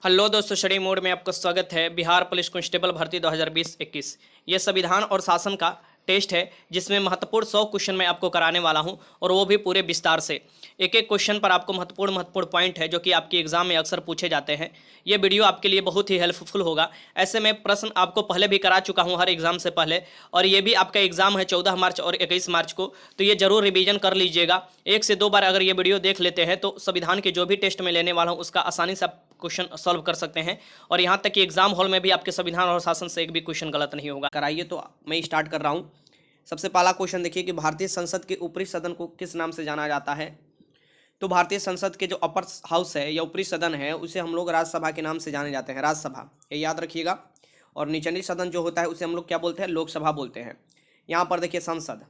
Hello दोस्तों, study mode में आपका स्वागत है। बिहार पुलिस कांस्टेबल भर्ती 2020-21 ये संविधान और शासन का टेस्ट है, जिसमें महत्वपूर्ण 100 क्वेश्चन मैं आपको कराने वाला हूं, और वो भी पूरे विस्तार से। एक एक क्वेश्चन पर आपको महत्वपूर्ण पॉइंट है जो कि आपकी एग्जाम में अक्सर पूछे जाते हैं। ये वीडियो आपके लिए बहुत ही हेल्पफुल होगा। ऐसे में प्रश्न आपको पहले भी करा चुका हूँ हर एग्जाम से पहले, और ये भी आपका एग्जाम है 14 मार्च और 21 मार्च को, तो ये जरूर रिवीजन कर लीजिएगा। 1 से 2 बार अगर ये वीडियो देख लेते हैं तो संविधान के जो भी टेस्ट में लेने वाला हूँ उसका आसानी से क्वेश्चन सॉल्व कर सकते हैं। और यहाँ तक कि एग्जाम हॉल में भी आपके संविधान और शासन से एक भी क्वेश्चन गलत नहीं होगा। कराइए, तो मैं स्टार्ट कर रहा हूँ। सबसे पहला क्वेश्चन देखिए कि भारतीय संसद के ऊपरी सदन को किस नाम से जाना जाता है। तो भारतीय संसद के जो अपर हाउस है या ऊपरी सदन है उसे हम लोग राज्यसभा के नाम से जाने जाते हैं, राज्यसभा, ये याद रखिएगा। और निचली सदन जो होता है उसे हम लोग क्या बोलते हैं, लोकसभा बोलते हैं। यहाँ पर देखिए संसद,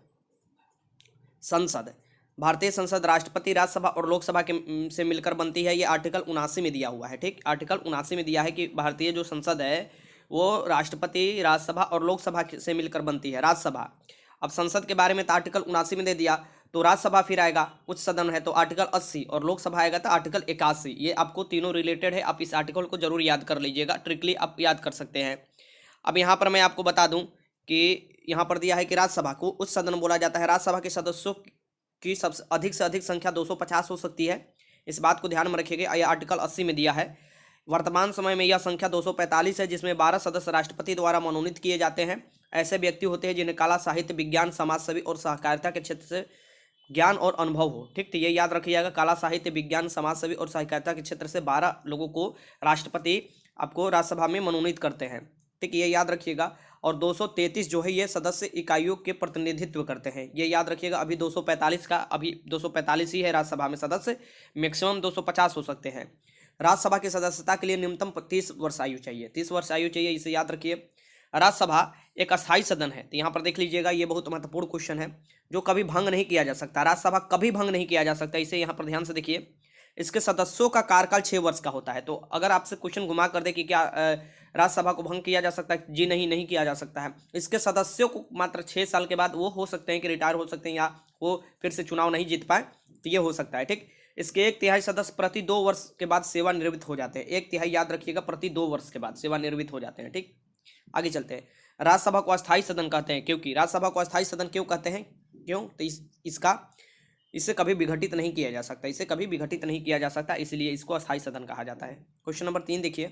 भारतीय संसद राष्ट्रपति, राज्यसभा और लोकसभा के से मिलकर बनती है। ये आर्टिकल 79 में दिया हुआ है। ठीक, आर्टिकल 79 में दिया है कि भारतीय जो संसद है वो राष्ट्रपति, राज्यसभा और लोकसभा से मिलकर बनती है, राज्यसभा। अब संसद के बारे में तो आर्टिकल 79 में दे दिया, तो राज्यसभा फिर आएगा, उच्च सदन है तो आर्टिकल 80, और लोकसभा आएगा तो आर्टिकल 81। ये आपको तीनों रिलेटेड है, आप इस आर्टिकल को जरूर याद कर लीजिएगा, ट्रिकली आप याद कर सकते हैं। अब यहाँ पर मैं आपको बता दूं कि यहाँ पर दिया है कि राज्यसभा को उच्च सदन बोला जाता है। राज्यसभा के सदस्यों की सबसे अधिक से अधिक संख्या 250 हो सकती है, इस बात को ध्यान में रखिएगा। यह आर्टिकल 80 में दिया है। वर्तमान समय में यह संख्या 245 है, जिसमें 12 सदस्य राष्ट्रपति द्वारा मनोनीत किए जाते हैं। ऐसे व्यक्ति होते हैं जिन्हें कला, साहित्य, विज्ञान, समाजसेवी और सहकारिता के क्षेत्र से ज्ञान और अनुभव हो। ठीक, तो ये याद रखिएगा, कला, साहित्य, विज्ञान, समाजसेवी और सहकारिता के क्षेत्र से 12 लोगों को राष्ट्रपति आपको राज्यसभा में मनोनीत करते हैं। ठीक, ये याद रखिएगा। और 233 जो है ये सदस्य इकाइयों के प्रतिनिधित्व करते हैं, ये याद रखिएगा। अभी 245 का, अभी 245 ही है राज्यसभा में सदस्य, मैक्सिमम 250 हो सकते हैं। राज्यसभा की सदस्यता के लिए न्यूनतम 30 वर्ष आयु चाहिए, 30 वर्ष आयु चाहिए, इसे याद रखिए। राज्यसभा एक अस्थायी सदन है, तो यहाँ पर देख लीजिएगा, ये बहुत महत्वपूर्ण क्वेश्चन है जो कभी भंग नहीं किया जा सकता। राज्यसभा कभी भंग नहीं किया जा सकता, इसे यहाँ पर ध्यान से देखिए। इसके सदस्यों का कार्यकाल 6 वर्ष का होता है। तो अगर आपसे क्वेश्चन घुमा कर दे कि क्या राज्यसभा को भंग किया जा सकता है, जी नहीं, नहीं किया जा सकता है। इसके सदस्यों को मात्र 6 साल के बाद वो हो सकते हैं कि रिटायर हो सकते हैं, या वो फिर से चुनाव नहीं जीत पाए, तो ये हो सकता है। ठीक, इसके 1/3 सदस्य प्रति 2 वर्ष के बाद सेवानिवृत्त हो जाते हैं। 1/3 याद रखिएगा, प्रति 2 वर्ष के बाद सेवानिवृत्त हो जाते हैं। ठीक, आगे चलते हैं। राज्यसभा को अस्थायी सदन कहते हैं, क्योंकि राज्यसभा को अस्थायी सदन क्यों कहते हैं, क्यों, तो इससे कभी विघटित नहीं किया जा सकता, इसे कभी विघटित नहीं किया जा सकता, इसलिए इसको अस्थायी सदन कहा जाता है। क्वेश्चन नंबर 3 देखिए,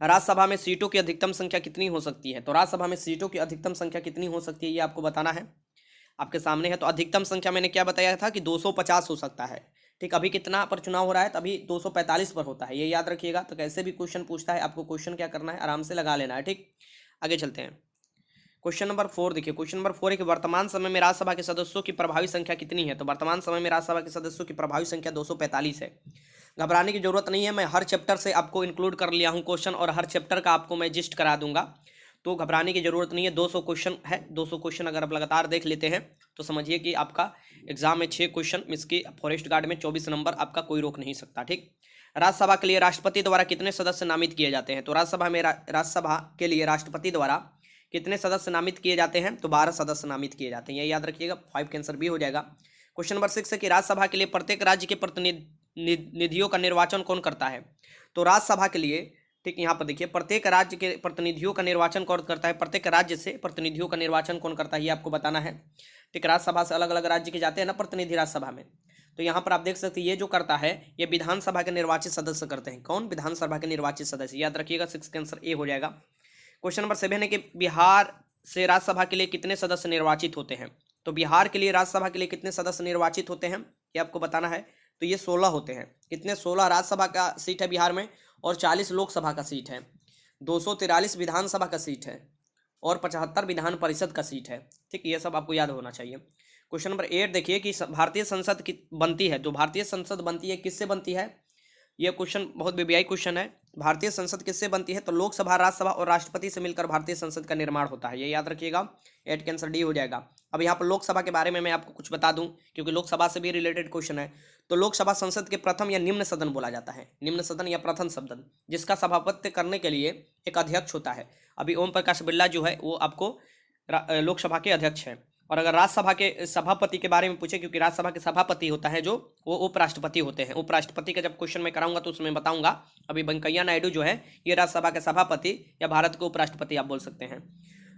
राज्यसभा में सीटों की अधिकतम संख्या कितनी हो सकती है। तो राज्यसभा में सीटों की अधिकतम संख्या कितनी हो सकती है, ये आपको बताना है, आपके सामने है। तो अधिकतम संख्या मैंने क्या बताया था कि 250 हो सकता है। ठीक, अभी कितना पर चुनाव हो रहा है, तो अभी 245 पर होता है, ये याद रखिएगा। तो कैसे भी क्वेश्चन पूछता है, आपको क्वेश्चन क्या करना है, आराम से लगा लेना है। ठीक, आगे चलते हैं। क्वेश्चन नंबर 4 देखिए, क्वेश्चन नंबर 4 है कि वर्तमान समय में राज्यसभा के सदस्यों की प्रभावी संख्या कितनी है। तो वर्तमान समय में राज्यसभा के सदस्यों की प्रभावी संख्या 245 है। घबराने की जरूरत नहीं है, मैं हर चैप्टर से आपको इंक्लूड कर लिया हूं क्वेश्चन, और हर चैप्टर का आपको मैं जिस्ट करा दूंगा, तो घबराने की जरूरत नहीं है। 200 क्वेश्चन है, 200 क्वेश्चन अगर आप लगातार देख लेते हैं तो समझिए कि आपका एग्जाम में 6 क्वेश्चन मिस की, फॉरेस्ट गार्ड में 24 नंबर आपका कोई रोक नहीं सकता। ठीक, राज्यसभा के लिए राष्ट्रपति द्वारा कितने सदस्य नामित किए जाते हैं। तो राज्यसभा के लिए राष्ट्रपति द्वारा कितने सदस्य नामित किए जाते हैं, तो 12 सदस्य नामित किए जाते हैं, ये याद रखिएगा। 5 का आंसर भी हो जाएगा। क्वेश्चन नंबर 6 है कि राज्यसभा के लिए प्रत्येक राज्य के प्रतिनिधियों का निर्वाचन कौन करता है। तो राज्यसभा के लिए, ठीक, यहाँ पर देखिए, प्रत्येक राज्य के प्रतिनिधियों का निर्वाचन कौन करता है, प्रत्येक राज्य से प्रतिनिधियों का निर्वाचन कौन करता है, ये आपको बताना है। ठीक, राज्यसभा से अलग अलग राज्य के जाते हैं ना प्रतिनिधि राज्यसभा में, तो यहाँ पर आप देख सकते हैं ये जो करता है ये विधानसभा के निर्वाचित सदस्य करते हैं। कौन, विधानसभा के निर्वाचित सदस्य, याद रखिएगा। 6 का आंसर ए हो जाएगा। क्वेश्चन नंबर 7 है कि बिहार से राज्यसभा के लिए कितने सदस्य निर्वाचित होते हैं। तो बिहार के लिए राज्यसभा के लिए कितने सदस्य निर्वाचित होते हैं, ये आपको बताना है। तो ये 16 होते हैं। कितने, 16 राज्यसभा का सीट है बिहार में, और 40 लोकसभा का सीट है, 243 विधानसभा का सीट है, और 75 विधान परिषद का सीट है। ठीक, ये सब आपको याद होना चाहिए। क्वेश्चन नंबर 8 देखिए कि भारतीय संसद की बनती है, तो भारतीय संसद बनती है किससे बनती है, यह क्वेश्चन बहुत बीबीआई क्वेश्चन है। भारतीय संसद किससे बनती है, तो लोकसभा, राज्यसभा और राष्ट्रपति से मिलकर भारतीय संसद का निर्माण होता है, ये याद रखिएगा। 8 का आंसर डी हो जाएगा। अब यहाँ पर लोकसभा के बारे में मैं आपको कुछ बता दूं, क्योंकि लोकसभा से भी रिलेटेड क्वेश्चन है। तो लोकसभा संसद के प्रथम या निम्न सदन बोला जाता है, निम्न सदन या प्रथम सदन, जिसका सभापतित्व करने के लिए एक अध्यक्ष होता है। अभी ओम प्रकाश बिरला जो है वो आपको लोकसभा के अध्यक्ष हैं। और अगर राज्यसभा के सभापति के बारे में पूछे, क्योंकि राज्यसभा के सभापति होता है जो, वो उपराष्ट्रपति होते हैं। उपराष्ट्रपति का जब क्वेश्चन मैं कराऊंगा तो उसमें बताऊंगा। अभी वेंकैया नायडू जो है ये राज्यसभा के सभापति या भारत के उपराष्ट्रपति आप बोल सकते हैं।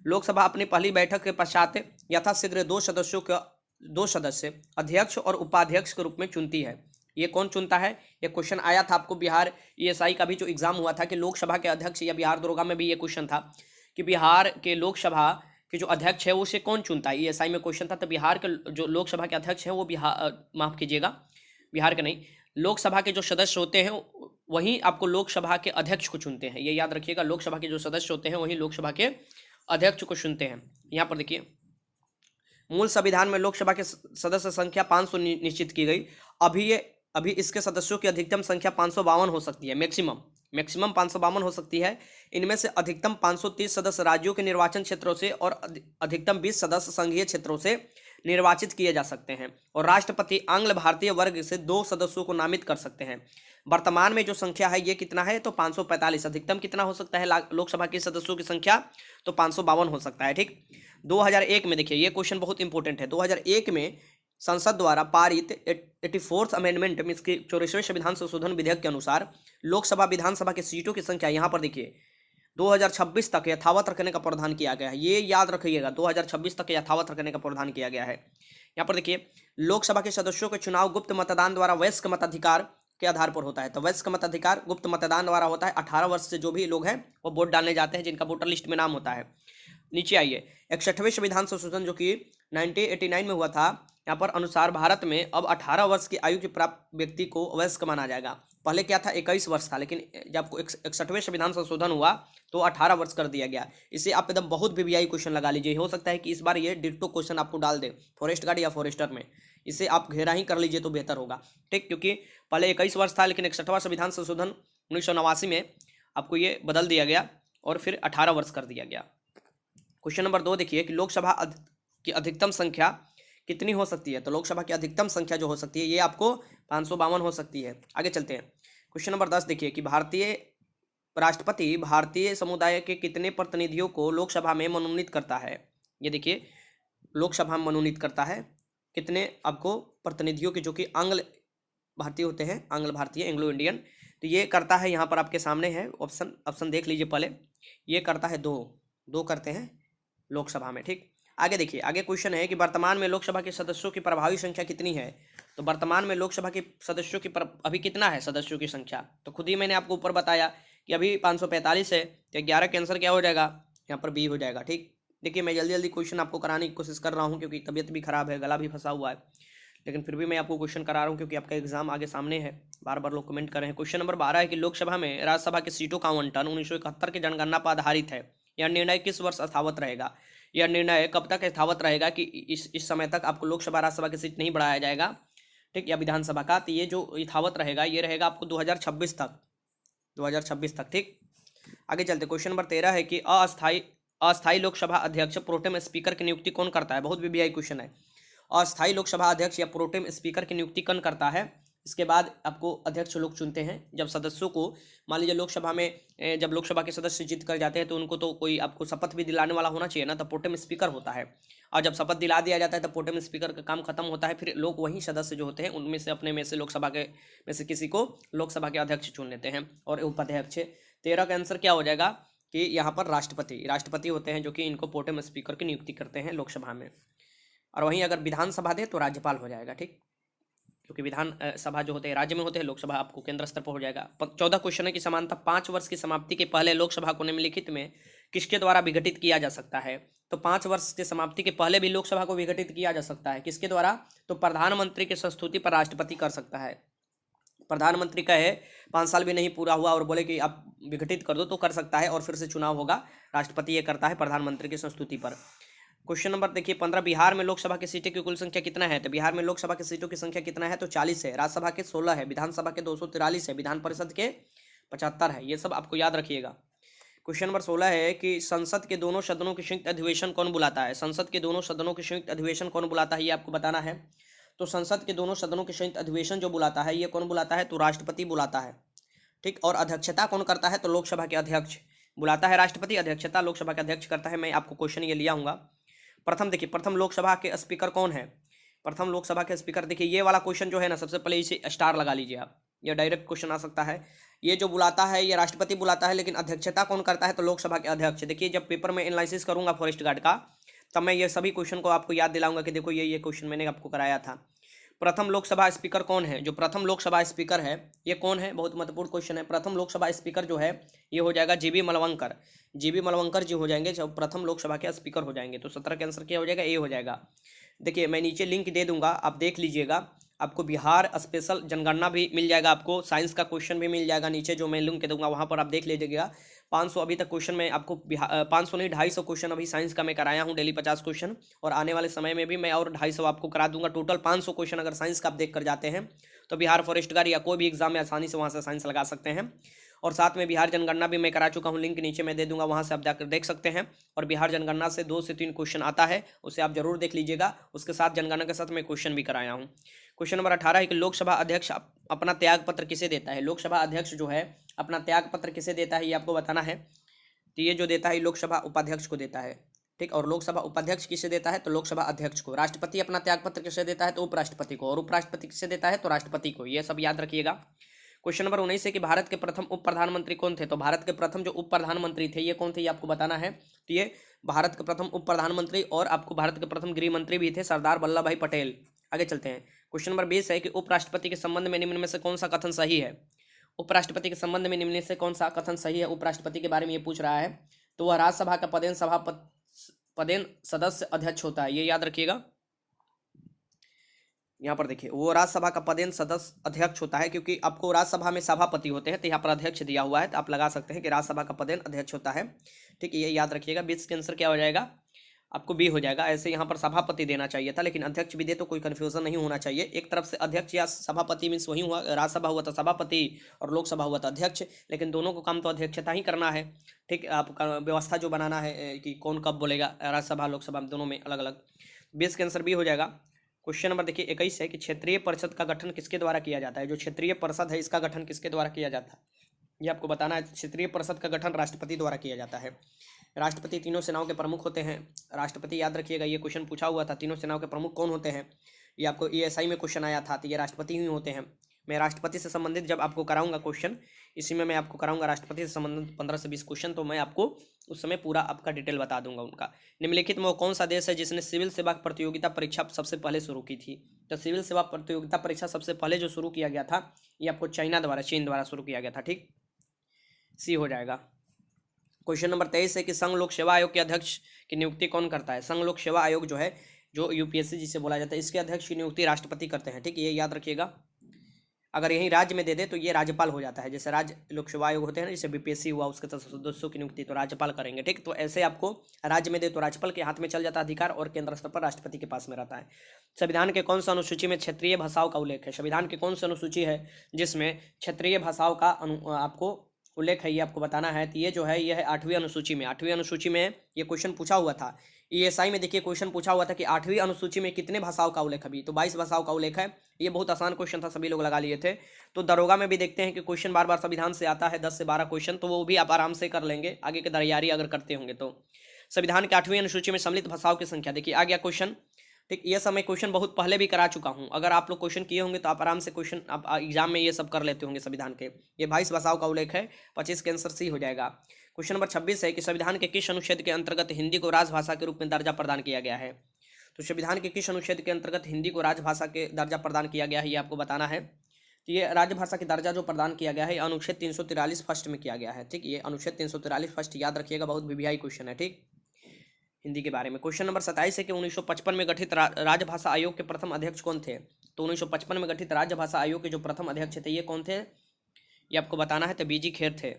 लोकसभा अपनी पहली बैठक के पश्चात यथाशीघ्र दो सदस्य अध्यक्ष और उपाध्यक्ष के रूप में चुनती है। ये कौन चुनता है? ये क्वेश्चन आया था आपको बिहार ईएसआई का भी जो एग्जाम हुआ था कि लोकसभा के अध्यक्ष, या बिहार दरोगा में भी ये क्वेश्चन था कि बिहार के लोकसभा के जो अध्यक्ष है उसे कौन चुनता है। ईएसआई में क्वेश्चन था। तो बिहार के जो लोकसभा के अध्यक्ष हैं वो माफ कीजिएगा, बिहार के नहीं, लोकसभा के जो सदस्य होते हैं वही आपको लोकसभा के अध्यक्ष को चुनते हैं। ये याद रखिएगा, लोकसभा के जो सदस्य होते हैं वही लोकसभा के अध्यक्ष को चुनते हैं। यहाँ पर देखिए, मूल संविधान में लोकसभा के सदस्य संख्या 500 निश्चित की गई। अभी इसके सदस्यों की अधिकतम संख्या 552 हो सकती है। मैक्सिमम 552 हो सकती है। इनमें से अधिकतम 530 सदस्य राज्यों के निर्वाचन क्षेत्रों से और अधिकतम 20 सदस्य संघीय क्षेत्रों से निर्वाचित किए जा सकते हैं। और राष्ट्रपति आंग्ल भारतीय वर्ग से 2 सदस्यों को नामित कर सकते हैं। वर्तमान में जो संख्या है ये कितना है? तो 545। अधिकतम कितना हो सकता है लोकसभा के सदस्यों की संख्या? तो 552 हो सकता है। ठीक। 2001 में देखिए, ये क्वेश्चन बहुत इंपॉर्टेंट है। 2001 में संसद द्वारा पारित 84th अमेंडमेंट मीन्स की 84वें संविधान संशोधन विधेयक के अनुसार लोकसभा विधानसभा की सीटों की संख्या यहाँ पर देखिए 2026 तक यथावत रखने का प्रावधान किया गया है। ये याद रखिएगा, 2026 तक यथावत रखने का प्रावधान किया गया है। यहाँ पर देखिए, लोकसभा के सदस्यों के चुनाव गुप्त मतदान द्वारा वयस्क मताधिकार के आधार पर होता है। तो वयस्क मताधिकार गुप्त मतदान द्वारा होता है। 18 वर्ष से जो भी लोग हैं वो वोट डालने जाते हैं, जिनका वोटर लिस्ट में नाम होता है। नीचे आइए, 61वें संविधान संशोधन जो कि 1989 में हुआ था, यहाँ पर अनुसार भारत में अब 18 वर्ष की आयु के प्राप्त व्यक्ति को वयस्क माना जाएगा। पहले क्या था? 21 वर्ष था, लेकिन जब 61वें संविधान संशोधन हुआ तो 18 वर्ष कर दिया गया। इसे आप एकदम बहुत वीवीआई क्वेश्चन लगा लीजिए। हो सकता है कि इस बार ये डिट्टो क्वेश्चन आपको डाल दे फॉरेस्ट गार्ड या फॉरेस्टर में। इसे आप घेरा ही कर लीजिए तो बेहतर होगा। ठीक, क्योंकि पहले 21 वर्ष था, लेकिन 61वां संविधान संशोधन 1989 में आपको ये बदल दिया गया और फिर 18 वर्ष कर दिया गया। क्वेश्चन नंबर 2 देखिए कि लोकसभा की अधिकतम संख्या कितनी हो सकती है? तो लोकसभा की अधिकतम संख्या जो हो सकती है ये आपको 552 हो सकती है। आगे चलते हैं। क्वेश्चन नंबर 10 देखिए कि भारतीय राष्ट्रपति भारतीय समुदाय के कितने प्रतिनिधियों को लोकसभा में मनोनीत करता है? ये देखिए, लोकसभा में मनोनीत करता है कितने आपको प्रतिनिधियों के, जो कि आंग्ल भारतीय होते हैं, आंग्ल भारतीय, एंग्लो इंडियन। तो ये करता है, यहाँ पर आपके सामने है ऑप्शन देख लीजिए पहले। ये करता है दो करते हैं लोकसभा में। ठीक, आगे देखिए, आगे क्वेश्चन है कि वर्तमान में लोकसभा के सदस्यों की प्रभावी संख्या कितनी है? तो वर्तमान में लोकसभा के सदस्यों की अभी कितना है सदस्यों की संख्या? तो खुद ही मैंने आपको ऊपर बताया कि अभी 545 है। तो 11 के आंसर क्या हो जाएगा? यहाँ पर बी हो जाएगा। ठीक, देखिए मैं जल्दी क्वेश्चन आपको कराने की कोशिश कर रहा हूँ, क्योंकि तबीयत भी खराब है, गला भी फंसा हुआ है, लेकिन फिर भी मैं आपको क्वेश्चन करा रहा हूँ क्योंकि आपका एग्जाम आगे सामने है। बार बार लोग कमेंट कर रहे हैं। क्वेश्चन नंबर 12 है कि लोकसभा में राज्यसभा की सीटों का आवंटन 1971 की जनगणना पर आधारित है। यह निर्णय किस वर्ष यथावत रहेगा? यह निर्णय कब तक यथावत रहेगा कि इस समय तक आपको लोकसभा राज्यसभा की सीट नहीं बढ़ाया जाएगा, ठीक, या विधानसभा का? तो ये जो यथावत रहेगा ये रहेगा आपको 2026 तक। ठीक, आगे चलते। क्वेश्चन नंबर 13 है कि अस्थायी लोकसभा अध्यक्ष प्रोटेम स्पीकर की नियुक्ति कौन करता है? बहुत वीवीआई क्वेश्चन है। अस्थायी लोकसभा अध्यक्ष या प्रोटेम स्पीकर की नियुक्ति कौन करता है? इसके बाद आपको अध्यक्ष लोग चुनते हैं। जब सदस्यों को, मान लीजिए लोकसभा में जब लोकसभा के सदस्य जीत कर जाते हैं तो उनको तो कोई आपको शपथ भी दिलाने वाला होना चाहिए ना, तो प्रोटेम स्पीकर होता है। और जब शपथ दिला दिया जाता है तो प्रोटेम स्पीकर का काम खत्म होता है। फिर लोग वही सदस्य जो होते हैं उनमें से अपने में से लोकसभा के में से किसी को लोकसभा के अध्यक्ष चुन लेते हैं और उपाध्यक्ष। 13 का आंसर क्या हो जाएगा कि यहाँ पर राष्ट्रपति होते हैं जो कि इनको प्रोटेम स्पीकर की नियुक्ति करते हैं लोकसभा में। और वहीं अगर विधानसभा दे तो राज्यपाल हो जाएगा। ठीक, क्योंकि विधान सभा जो होते हैं राज्य में होते हैं, लोकसभा आपको केंद्र स्तर पर हो जाएगा। 14 क्वेश्चन है कि समानता 5 वर्ष की समाप्ति के पहले लोकसभा को निम्नलिखित में किसके द्वारा विघटित किया जा सकता है? तो 5 वर्ष की समाप्ति के पहले भी लोकसभा को विघटित किया जा सकता है। किसके द्वारा? तो प्रधानमंत्री की संस्तुति पर राष्ट्रपति कर सकता है। प्रधानमंत्री कहे 5 साल भी नहीं पूरा हुआ और बोले कि आप विघटित कर दो तो कर सकता है और फिर से चुनाव होगा। राष्ट्रपति ये करता है प्रधानमंत्री की संस्तुति पर। क्वेश्चन नंबर देखिए 15, बिहार में लोकसभा की सीटें की कुल संख्या कितना है? तो बिहार में लोकसभा की सीटों की संख्या कितना है? तो 40 है। राज्यसभा के 16 है, विधानसभा के 243 है, विधान परिषद के 75 है। ये सब आपको याद रखिएगा। क्वेश्चन नंबर 16 है कि संसद के दोनों सदनों के संयुक्त अधिवेशन कौन बुलाता है? संसद के दोनों सदनों के संयुक्त अधिवेशन कौन बुलाता है, ये आपको बताना है। तो संसद के दोनों सदनों के संयुक्त अधिवेशन जो बुलाता है ये कौन बुलाता है? तो राष्ट्रपति बुलाता है। ठीक, और अध्यक्षता कौन करता है? तो लोकसभा के अध्यक्ष बुलाता है राष्ट्रपति, अध्यक्षता लोकसभा के अध्यक्ष करता है। मैं आपको क्वेश्चन ये लिया हूँगा। प्रथम देखिए, प्रथम लोकसभा के स्पीकर कौन है? प्रथम लोकसभा के स्पीकर देखिए, ये वाला क्वेश्चन जो है ना, सबसे पहले इसे स्टार लगा लीजिए आप, ये डायरेक्ट क्वेश्चन आ सकता है। ये जो बुलाता है ये राष्ट्रपति बुलाता है, लेकिन अध्यक्षता कौन करता है? तो लोकसभा के अध्यक्ष। देखिए जब पेपर में एनालिसिस करूंगा फॉरेस्ट गार्ड का, तब मैं ये सभी क्वेश्चन को आपको याद दिलाऊंगा कि देखो ये क्वेश्चन मैंने आपको कराया था। प्रथम लोकसभा स्पीकर कौन है? जो प्रथम लोकसभा स्पीकर है ये कौन है? बहुत महत्वपूर्ण क्वेश्चन है। प्रथम लोकसभा स्पीकर जो है ये हो जाएगा जीबी मलवंकर। जीबी मलवंकर जी हो जाएंगे जब प्रथम लोकसभा के स्पीकर हो जाएंगे। तो 17 का आंसर क्या हो जाएगा? ए हो जाएगा। देखिए मैं नीचे लिंक दे दूंगा, आप देख लीजिएगा। आपको बिहार स्पेशल जनगणना भी मिल जाएगा, आपको साइंस का क्वेश्चन भी मिल जाएगा नीचे, जो मैं लिंक दूंगा वहाँ पर आप देख लीजिएगा। 500 अभी तक क्वेश्चन में आपको 500 नहीं 250 क्वेश्चन अभी साइंस का मैं कराया हूँ डेली 50 क्वेश्चन, और आने वाले समय में भी मैं और 250 आपको करा दूंगा। टोटल 500 क्वेश्चन अगर साइंस का आप देख कर जाते हैं तो बिहार फॉरेस्ट गार्ड या कोई भी एग्जाम में आसानी से वहाँ से साइंस लगा सकते हैं। और साथ में बिहार जनगणना भी मैं करा चुका हूँ, लिंक नीचे मैं दे दूंगा, वहाँ से आप जाकर देख सकते हैं। और बिहार जनगणना से 2 से 3 क्वेश्चन आता है, उसे आप जरूर देख लीजिएगा। उसके साथ जनगणना के साथ मैं क्वेश्चन भी कराया हूँ। क्वेश्चन नंबर 18 है कि लोकसभा अध्यक्ष अपना त्याग पत्र किसे देता है? लोकसभा अध्यक्ष जो है अपना त्याग पत्र किसे देता है ये आपको बताना है। तो ये जो देता है लोकसभा उपाध्यक्ष को देता है, ठीक। और लोकसभा उपाध्यक्ष किसे देता है? तो लोकसभा अध्यक्ष को। राष्ट्रपति अपना त्यागपत्र किसे देता है? तो उपराष्ट्रपति को। और उपराष्ट्रपति किसे देता है? तो राष्ट्रपति को। ये सब याद रखिएगा। क्वेश्चन नंबर 19 है कि भारत के प्रथम उप प्रधानमंत्री कौन थे? तो भारत के प्रथम जो उप प्रधानमंत्री थे ये कौन थे? ये आपको बताना है। तो ये भारत के प्रथम उप प्रधानमंत्री और आपको भारत के प्रथम गृह मंत्री भी थे, सरदार वल्लभ भाई पटेल। आगे चलते हैं। क्वेश्चन नंबर 20 है कि उपराष्ट्रपति के संबंध में निम्न में से कौन सा कथन सही है? उपराष्ट्रपति के संबंध में निम्न में से कौन सा कथन सही है? उपराष्ट्रपति के बारे में ये पूछ रहा है। तो वह राज्यसभा का पदेन सदस्य अध्यक्ष होता है, ये याद रखिएगा। यहाँ पर देखिए वो राज्यसभा का पदेन सदस्य अध्यक्ष होता है, क्योंकि आपको राज्यसभा में सभापति होते हैं, तो यहाँ पर अध्यक्ष दिया हुआ है, तो आप लगा सकते हैं कि राज्यसभा का पदेन अध्यक्ष होता है, ठीक है। ये याद रखिएगा। 20 के आंसर क्या हो जाएगा? आपको बी हो जाएगा। ऐसे यहाँ पर सभापति देना चाहिए था, लेकिन अध्यक्ष भी दे तो कोई कंफ्यूजन नहीं होना चाहिए। एक तरफ से अध्यक्ष या सभापति मीन्स वही हुआ, राज्यसभा हुआ तो सभापति और लोकसभा हुआ तो अध्यक्ष, लेकिन दोनों को काम तो अध्यक्षता ही करना है, ठीक। आपका व्यवस्था जो बनाना है कि कौन कब बोलेगा, राज्यसभा लोकसभा दोनों में अलग अलग। 20 के आंसर बी हो जाएगा। क्वेश्चन नंबर देखिए 21 है कि क्षेत्रीय परिषद का गठन किसके द्वारा किया जाता है? जो क्षेत्रीय परिषद है इसका गठन किसके द्वारा किया जाता है ये आपको बताना है। क्षेत्रीय परिषद का गठन राष्ट्रपति द्वारा किया जाता है। राष्ट्रपति तीनों सेनाओं के प्रमुख होते हैं। राष्ट्रपति याद रखिएगा, ये क्वेश्चन पूछा हुआ था, तीनों सेनाओं के प्रमुख कौन होते हैं? ये आपको ESI में क्वेश्चन आया था, तो ये राष्ट्रपति ही होते हैं। मैं राष्ट्रपति से संबंधित जब आपको कराऊंगा क्वेश्चन, इसी में मैं आपको कराऊंगा राष्ट्रपति से संबंधित 15 से 20 क्वेश्चन, तो मैं आपको उस समय पूरा आपका डिटेल बता दूंगा उनका। निम्नलिखित में वो कौन सा देश है जिसने सिविल सेवा प्रतियोगिता परीक्षा सबसे पहले शुरू की थी? तो सिविल सेवा प्रतियोगिता परीक्षा सबसे पहले जो शुरू किया गया था ये आपको चीन द्वारा शुरू किया गया था, ठीक। सी हो जाएगा। क्वेश्चन नंबर 23 है कि संघ लोक सेवा आयोग के अध्यक्ष की नियुक्ति कौन करता है? संघ लोक सेवा आयोग जो है, जो UPSC जिसे बोला जाता है, इसके अध्यक्ष की नियुक्ति राष्ट्रपति करते हैं, ठीक। ये याद रखिएगा। अगर यही राज्य में दे दे तो ये राज्यपाल हो जाता है। जैसे राज्य लोक सेवा आयोग होते हैं ना, जैसे BPSC हुआ, उसके सदस्यों की नियुक्ति तो राज्यपाल करेंगे, ठीक। तो ऐसे आपको राज्य में दे तो राज्यपाल के हाथ में चल जाता है अधिकार, और केंद्र स्तर पर राष्ट्रपति के पास में रहता है। संविधान के कौन सा अनुसूची में क्षेत्रीय भाषाओं का उल्लेख है? संविधान की कौन सी अनुसूची है जिसमें क्षेत्रीय भाषाओं का आपको उल्लेख है? ये आपको बताना है। तो ये जो है ये है 8वीं अनुसूची में। 8वीं अनुसूची में ये क्वेश्चन पूछा हुआ था। ESI में देखिए क्वेश्चन पूछा हुआ था कि 8वीं अनुसूची में कितने भाषाओं का उल्लेख है? तो 22 भाषाओं का उल्लेख है। ये बहुत आसान क्वेश्चन था, सभी लोग लगा लिए थे। तो दरोगा में भी देखते हैं कि क्वेश्चन बार बार संविधान से आता है, 10 से 12 क्वेश्चन, तो वो भी आप आराम से कर लेंगे आगे की तैयारी अगर करते होंगे तो। संविधान के 8वीं अनुसूची में सम्मिलित भाषाओं की संख्या देखिए आ गया क्वेश्चन, ठीक। ये सब मैं क्वेश्चन बहुत पहले भी करा चुका हूँ। अगर आप लोग क्वेश्चन किए होंगे तो आप आराम से क्वेश्चन आप एग्जाम में ये सब कर लेते होंगे। संविधान के ये 22 भाषाओं का उल्लेख है। 25 के आंसर सी हो जाएगा। क्वेश्चन नंबर 26 है कि संविधान के किस अनुच्छेद के अंतर्गत हिंदी को राजभाषा के रूप में दर्जा प्रदान किया गया है? तो संविधान के किस अनुच्छेद के अंतर्गत हिंदी को राजभाषा के दर्जा प्रदान किया गया है ये आपको बताना है। तो ये राजभाषा की दर्जा जो प्रदान किया गया है अनुच्छेद 343 फर्स्ट में किया गया है, ठीक। ये अनुच्छेद 343 फर्स्ट याद रखिएगा, बहुत VVI क्वेश्चन है, ठीक, हिंदी के बारे में। क्वेश्चन नंबर 27 है कि 1955 में गठित राजभाषा आयोग के प्रथम अध्यक्ष कौन थे? तो 1955 में गठित राजभाषा आयोग के जो प्रथम अध्यक्ष थे ये कौन थे ये आपको बताना है। तो BG खेर थे।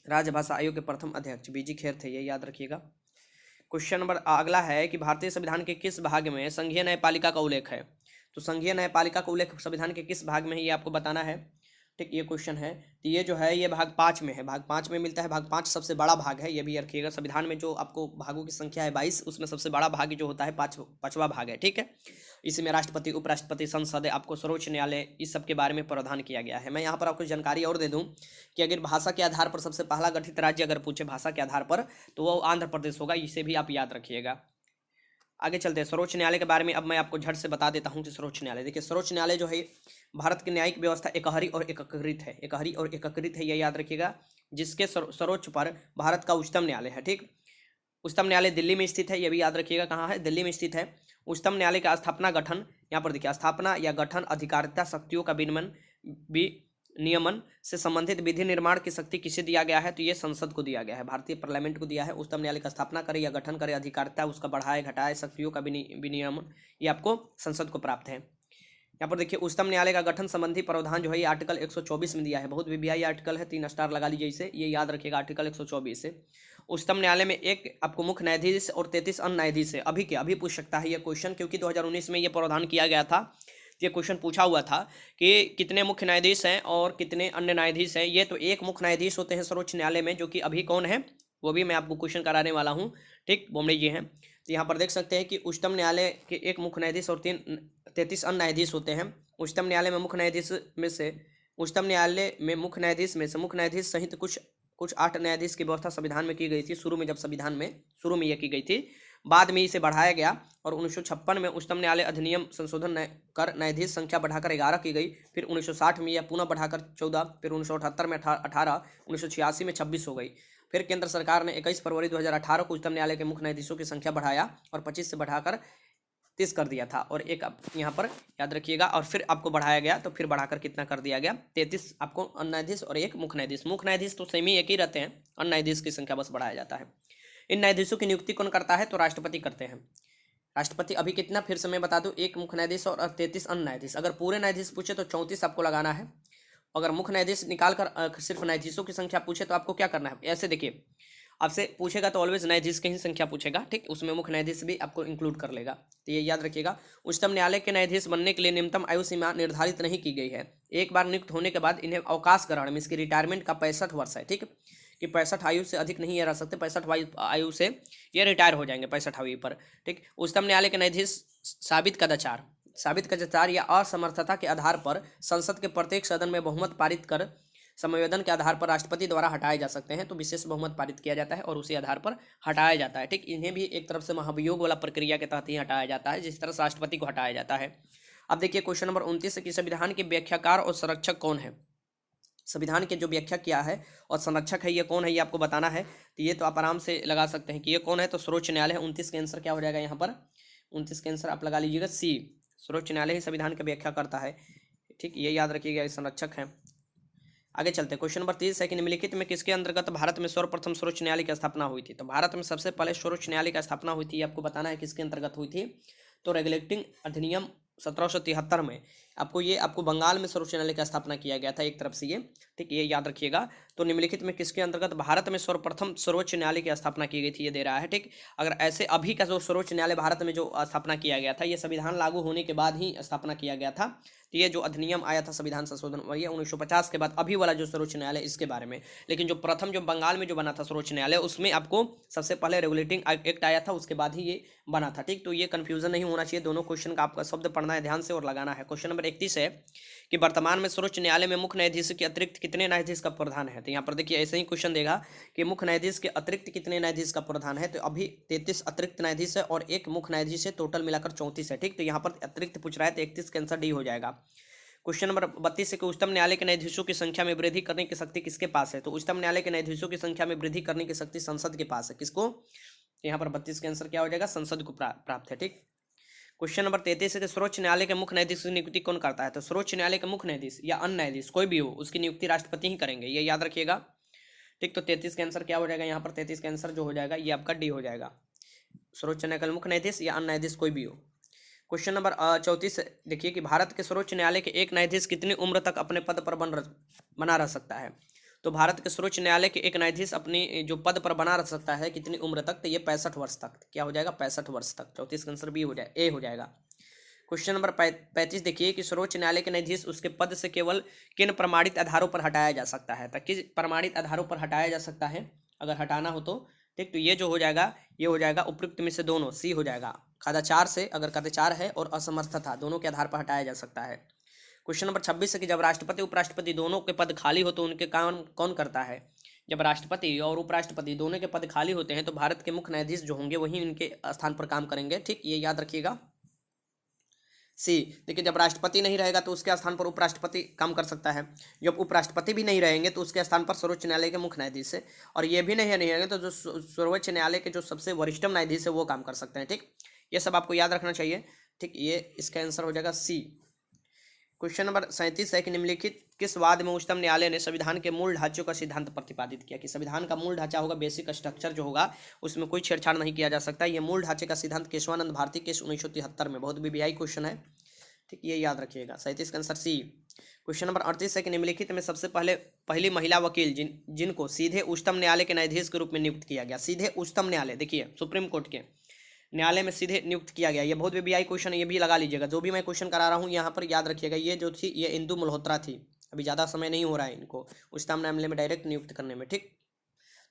राजभाषा आयोग के प्रथम अध्यक्ष BG खेर थे, ये याद रखिएगा। क्वेश्चन नंबर अगला है कि भारतीय संविधान के किस भाग में संघीय न्यायपालिका का उल्लेख है? तो संघीय न्यायपालिका का उल्लेख संविधान के किस भाग में है ये आपको बताना है, ठीक। ये क्वेश्चन है। तो ये जो है ये भाग 5 में है, भाग 5 में मिलता है। भाग 5 सबसे बड़ा भाग है, ये भी रखिएगा। संविधान में जो आपको भागों की संख्या है 22, उसमें सबसे बड़ा भाग जो होता है 5वां भाग है, ठीक है। इसमें राष्ट्रपति, उपराष्ट्रपति, संसद, आपको सर्वोच्च न्यायालय, इस सब के बारे में प्रावधान किया गया है। मैं यहाँ पर आपको जानकारी और दे दूँ कि अगर भाषा के आधार पर सबसे पहला गठित राज्य अगर पूछे भाषा के आधार पर, तो वो आंध्र प्रदेश होगा। इसे भी आप याद रखिएगा। आगे चलते हैं सर्वोच्च न्यायालय के बारे में। अब मैं आपको झट से बता देता हूँ कि सर्वोच्च न्यायालय, देखिए सर्वोच्च न्यायालय जो है भारत की न्यायिक व्यवस्था एकहरी और एकीकृत है, एकहरी और एकीकृत है, ये याद रखिएगा। जिसके सर्वोच्च पर भारत का उच्चतम न्यायालय है, ठीक। उच्चतम न्यायालय दिल्ली में स्थित है, ये भी याद रखिएगा, कहाँ है, दिल्ली में स्थित है। उच्चतम न्यायालय का स्थापना गठन, यहाँ पर देखिए, स्थापना या गठन अधिकारिता शक्तियों का नियमन से संबंधित विधि निर्माण की शक्ति किसे दिया गया है, तो ये संसद को दिया गया है, भारतीय पार्लियामेंट को दिया है। उच्चतम न्यायालय का स्थापना करे या गठन करे, अधिकारिता उसका बढ़ाए घटाए, शक्तियों का विनियमन, ये आपको संसद को प्राप्त है। यहाँ पर देखिए उच्चतम न्यायालय का गठन संबंधी प्रावधान जो है ये आर्टिकल 124 में दिया है, बहुत वीवीआई आर्टिकल है, 3 स्टार लगा लीजिए इसे, ये याद रखिएगा आर्टिकल 124 से। उच्चतम न्यायालय में एक आपको मुख्य न्यायाधीश और 33 अन्य न्यायाधीश है। अभी के अभी पूछ सकता है ये क्वेश्चन, क्योंकि 2019 में ये प्रावधान किया गया था, ये क्वेश्चन पूछा हुआ था कि कितने मुख्य न्यायाधीश हैं और कितने अन्य न्यायाधीश हैं। ये तो एक मुख्य न्यायाधीश होते हैं सर्वोच्च न्यायालय में, जो कि अभी कौन है वो भी मैं आपको क्वेश्चन कराने वाला हूँ, ठीक, बोमड़े जी हैं। तो यहाँ पर देख सकते हैं कि उच्चतम न्यायालय के एक मुख्य न्यायाधीश और 33 अन्य न्यायाधीश होते हैं। उच्चतम न्यायालय में मुख्य न्यायाधीश में से मुख्य न्यायाधीश सहित कुछ 8 न्यायाधीश की व्यवस्था संविधान में की गई थी, शुरू में जब संविधान में शुरू में यह की गई थी, बाद में इसे बढ़ाया गया और 1956 में उच्चतम न्यायालय अधिनियम संशोधन कर न्यायाधीश संख्या बढ़ाकर 11 की गई, फिर 1960 में यह पुनः बढ़ाकर 14, फिर 1978 में 18, 1986 में 26 हो गई। फिर केंद्र सरकार ने 21 फरवरी 2018 को उच्चतम न्यायालय के मुख्य न्यायाधीशों की संख्या बढ़ाया और 25 से बढ़ाकर 30 कर दिया था, और एक यहाँ पर याद रखिएगा, और फिर आपको बढ़ाया गया तो फिर बढ़ाकर कितना कर दिया गया, 33 आपको अन्य न्यायाधीश और एक मुख्य न्यायाधीश। मुख्य न्यायाधीश तो सेम ही एक ही रहते हैं, अन्य न्यायाधीश की संख्या बस बढ़ाया जाता है। इन न्यायाधीशों की नियुक्ति कौन करता है, तो राष्ट्रपति करते हैं। राष्ट्रपति अभी कितना, फिर से मैं बता दूं, एक मुख्य न्यायाधीश और 33 अन्य न्यायाधीश। अगर पूरे न्यायाधीश पूछे तो 34 आपको लगाना है। अगर मुख्य न्यायाधीश निकाल कर सिर्फ न्यायाधीशों की संख्या पूछे तो आपको क्या करना है, ऐसे देखिए, आपसे पूछेगा तो ऑलवेज न्यायाधीश की ही संख्या पूछेगा, ठीक, उसमें मुख्य न्यायाधीश भी आपको इंक्लूड कर लेगा, तो ये याद रखिएगा। उच्चतम न्यायालय के न्यायाधीश बनने के लिए न्यूनतम आयु सीमा निर्धारित नहीं की गई है। एक बार नियुक्त होने के बाद इन्हें अवकाश ग्रहण में इसकी रिटायरमेंट का 65 वर्ष है, ठीक, कि 65 आयु से अधिक नहीं रह सकते, 65 आयु से ये रिटायर हो जाएंगे 65 आयु पर, ठीक। उच्चतम न्यायालय के न्यायाधीश साबित कदाचार या असमर्थता के आधार पर संसद के प्रत्येक सदन में बहुमत पारित कर संवेदन के आधार पर राष्ट्रपति द्वारा हटाए जा सकते हैं, तो विशेष बहुमत पारित किया जाता है और उसी आधार पर हटाया जाता है, ठीक। इन्हें भी एक तरफ से महाभियोग वाला प्रक्रिया के तहत ही हटाया जाता है, जिस तरह से राष्ट्रपति को हटाया जाता है। अब देखिए क्वेश्चन नंबर 29 कि संविधान के व्याख्याकार और संरक्षक कौन है। संविधान के जो व्याख्या किया है और संरक्षक है ये कौन है, ये आपको बताना है। तो ये तो आप आराम से लगा सकते हैं कि ये कौन है, तो सर्वोच्च न्यायालय है। 29 का आंसर क्या हो जाएगा, यहाँ पर 29 का आंसर आप लगा लीजिएगा सी, सर्वोच्च न्यायालय ही संविधान की व्याख्या करता है, ठीक, ये याद रखिएगा, ये संरक्षक है। आगे चलते हैं, क्वेश्चन नंबर 30 है कि निम्नलिखित में किसके अंतर्गत भारत में सर्वप्रथम सर्वोच्च न्यायालय की स्थापना हुई थी। तो भारत में सबसे पहले सर्वोच्च न्यायालय की स्थापना हुई थी, आपको बताना है किसके अंतर्गत हुई थी, तो रेगुलेटिंग अधिनियम 1773 में आपको बंगाल में सर्वोच्च न्यायालय की स्थापना किया गया था, एक तरफ से ये, ठीक, ये याद रखिएगा। तो निम्नलिखित में किसके अंतर्गत भारत में सर्वप्रथम सर्वोच्च न्यायालय की स्थापना की गई थी, ये दे रहा है, ठीक। अगर ऐसे अभी का जो सर्वोच्च न्यायालय भारत में जो स्थापना किया गया था, ये संविधान लागू होने के बाद ही स्थापना किया गया था, तो ये जो अधिनियम आया था संविधान संशोधन, और ये 1950 के बाद अभी वाला जो सर्वोच्च न्यायालय इसके बारे में। लेकिन जो प्रथम जो बंगाल में जो बना था सर्वोच्च न्यायालय, उसमें आपको सबसे पहले रेगुलेटिंग एक्ट आया था, उसके बाद ही ये बना था, ठीक। तो ये कंफ्यूजन नहीं होना चाहिए, दोनों क्वेश्चन का आपका शब्द पढ़ना है ध्यान से और लगाना है। क्वेश्चन नंबर 31 है कि वर्तमान में सर्वोच्च न्यायालय में मुख्य न्यायाधीश के अतिरिक्त कितने न्यायाधीश का प्रावधान है। तो यहाँ पर देखिए ऐसे ही क्वेश्चन देगा कि मुख्य न्यायाधीश के अतिरिक्त कितने न्यायाधीश का प्रावधान है, तो अभी 33 अतिरिक्त न्यायाधीश है और एक मुख्य न्यायाधीश है, टोटल मिलाकर 34 है, ठीक। तो यहाँ पर अतिरिक्त पूछ रहा है तो 31 का आंसर डी हो जाएगा। क्वेश्चन नंबर 32 है कि उच्चतम न्यायालय के न्यायाधीशों की संख्या में वृद्धि करने की शक्ति किसके पास है। तो उच्चतम न्यायालय के न्यायाधीशों की संख्या में वृद्धि करने की शक्ति संसद के पास है, किसको, यहाँ पर 32 का आंसर क्या हो जाएगा, संसद को प्राप्त है, ठीक। क्वेश्चन नंबर 33 है कि सर्वोच्च न्यायालय के मुख्य न्यायाधीश की नियुक्ति कौन करता है। तो सर्वोच्च न्यायालय के मुख्य न्यायाधीश या अन्य न्यायाधीश कोई भी हो, उसकी नियुक्ति राष्ट्रपति ही करेंगे, ये याद रखिएगा, ठीक। तो 33 का आंसर क्या हो जाएगा, यहाँ पर 33 का आंसर जो हो जाएगा ये आपका डी हो जाएगा, सर्वोच्च न्यायालय का मुख्य न्यायाधीश या अन्य न्यायाधीश कोई भी हो। क्वेश्चन नंबर 34 देखिए कि भारत के सर्वोच्च न्यायालय के एक न्यायाधीश कितनी उम्र तक अपने पद पर बना रह सकता है। तो भारत के सर्वोच्च न्यायालय के एक न्यायाधीश अपनी जो पद पर बना रह सकता है कितनी उम्र तक, तो ये 65 वर्ष तक, क्या हो जाएगा, 65 वर्ष तक। 34 का आंसर बी हो जाए, ए हो जाएगा। क्वेश्चन नंबर 35 देखिए कि सर्वोच्च न्यायालय के न्यायाधीश उसके पद से केवल किन प्रमाणित आधारों पर हटाया जा सकता है। तो किस प्रमाणित आधारों पर हटाया जा सकता है अगर हटाना हो तो, ठीक। तो ये जो हो जाएगा ये हो जाएगा उपयुक्त में से दोनों, सी हो जाएगा, कदाचार से, अगर कदाचार है और असमर्थता दोनों के आधार पर हटाया जा सकता है। क्वेश्चन नंबर 26 है कि जब राष्ट्रपति उपराष्ट्रपति दोनों के पद खाली हो तो उनके काम कौन करता है। जब राष्ट्रपति और उपराष्ट्रपति दोनों के पद खाली होते हैं तो भारत के मुख्य न्यायाधीश जो होंगे वही इनके स्थान पर काम करेंगे, ठीक, ये याद रखिएगा। सी, देखिए जब राष्ट्रपति नहीं रहेगा तो उसके स्थान पर उपराष्ट्रपति काम कर सकता है, जब उपराष्ट्रपति भी नहीं रहेंगे तो उसके स्थान पर सर्वोच्च न्यायालय के मुख्य न्यायाधीश है, और ये भी नहीं रहेंगे तो जो सर्वोच्च न्यायालय के जो सबसे वरिष्ठतम न्यायाधीश है वो काम कर सकते हैं, ठीक, ये सब आपको याद रखना चाहिए, ठीक, ये इसका आंसर हो जाएगा सी। क्वेश्चन नंबर 37 है कि निम्नलिखित किस वाद में उच्चतम न्यायालय ने संविधान के मूल ढांचों का सिद्धांत प्रतिपादित किया, कि संविधान का मूल ढांचा होगा, बेसिक स्ट्रक्चर जो होगा उसमें कोई छेड़छाड़ नहीं किया जा सकता, ये मूल ढांचे का सिद्धांत केशवानंद भारती केस 1973 में, बहुत बीबीआई क्वेश्चन है, ठीक, ये याद रखिएगा। 37 का आंसर सी। क्वेश्चन नंबर 38 है कि निम्नलिखित में सबसे पहली महिला वकील जिनको सीधे उच्चतम न्यायालय के न्यायाधीश के रूप में नियुक्त किया गया, सीधे उच्चतम न्यायालय, देखिए सुप्रीम कोर्ट के न्यायालय में सीधे नियुक्त किया गया, ये बहुत बीबीआई क्वेश्चन है, ये भी लगा लीजिएगा, जो भी मैं क्वेश्चन करा रहा हूँ यहाँ पर याद रखिएगा। ये जो थी ये इंदु मल्होत्रा थी, अभी ज़्यादा समय नहीं हो रहा है इनको उच्चतम न्यायालय में डायरेक्ट नियुक्त करने में, ठीक,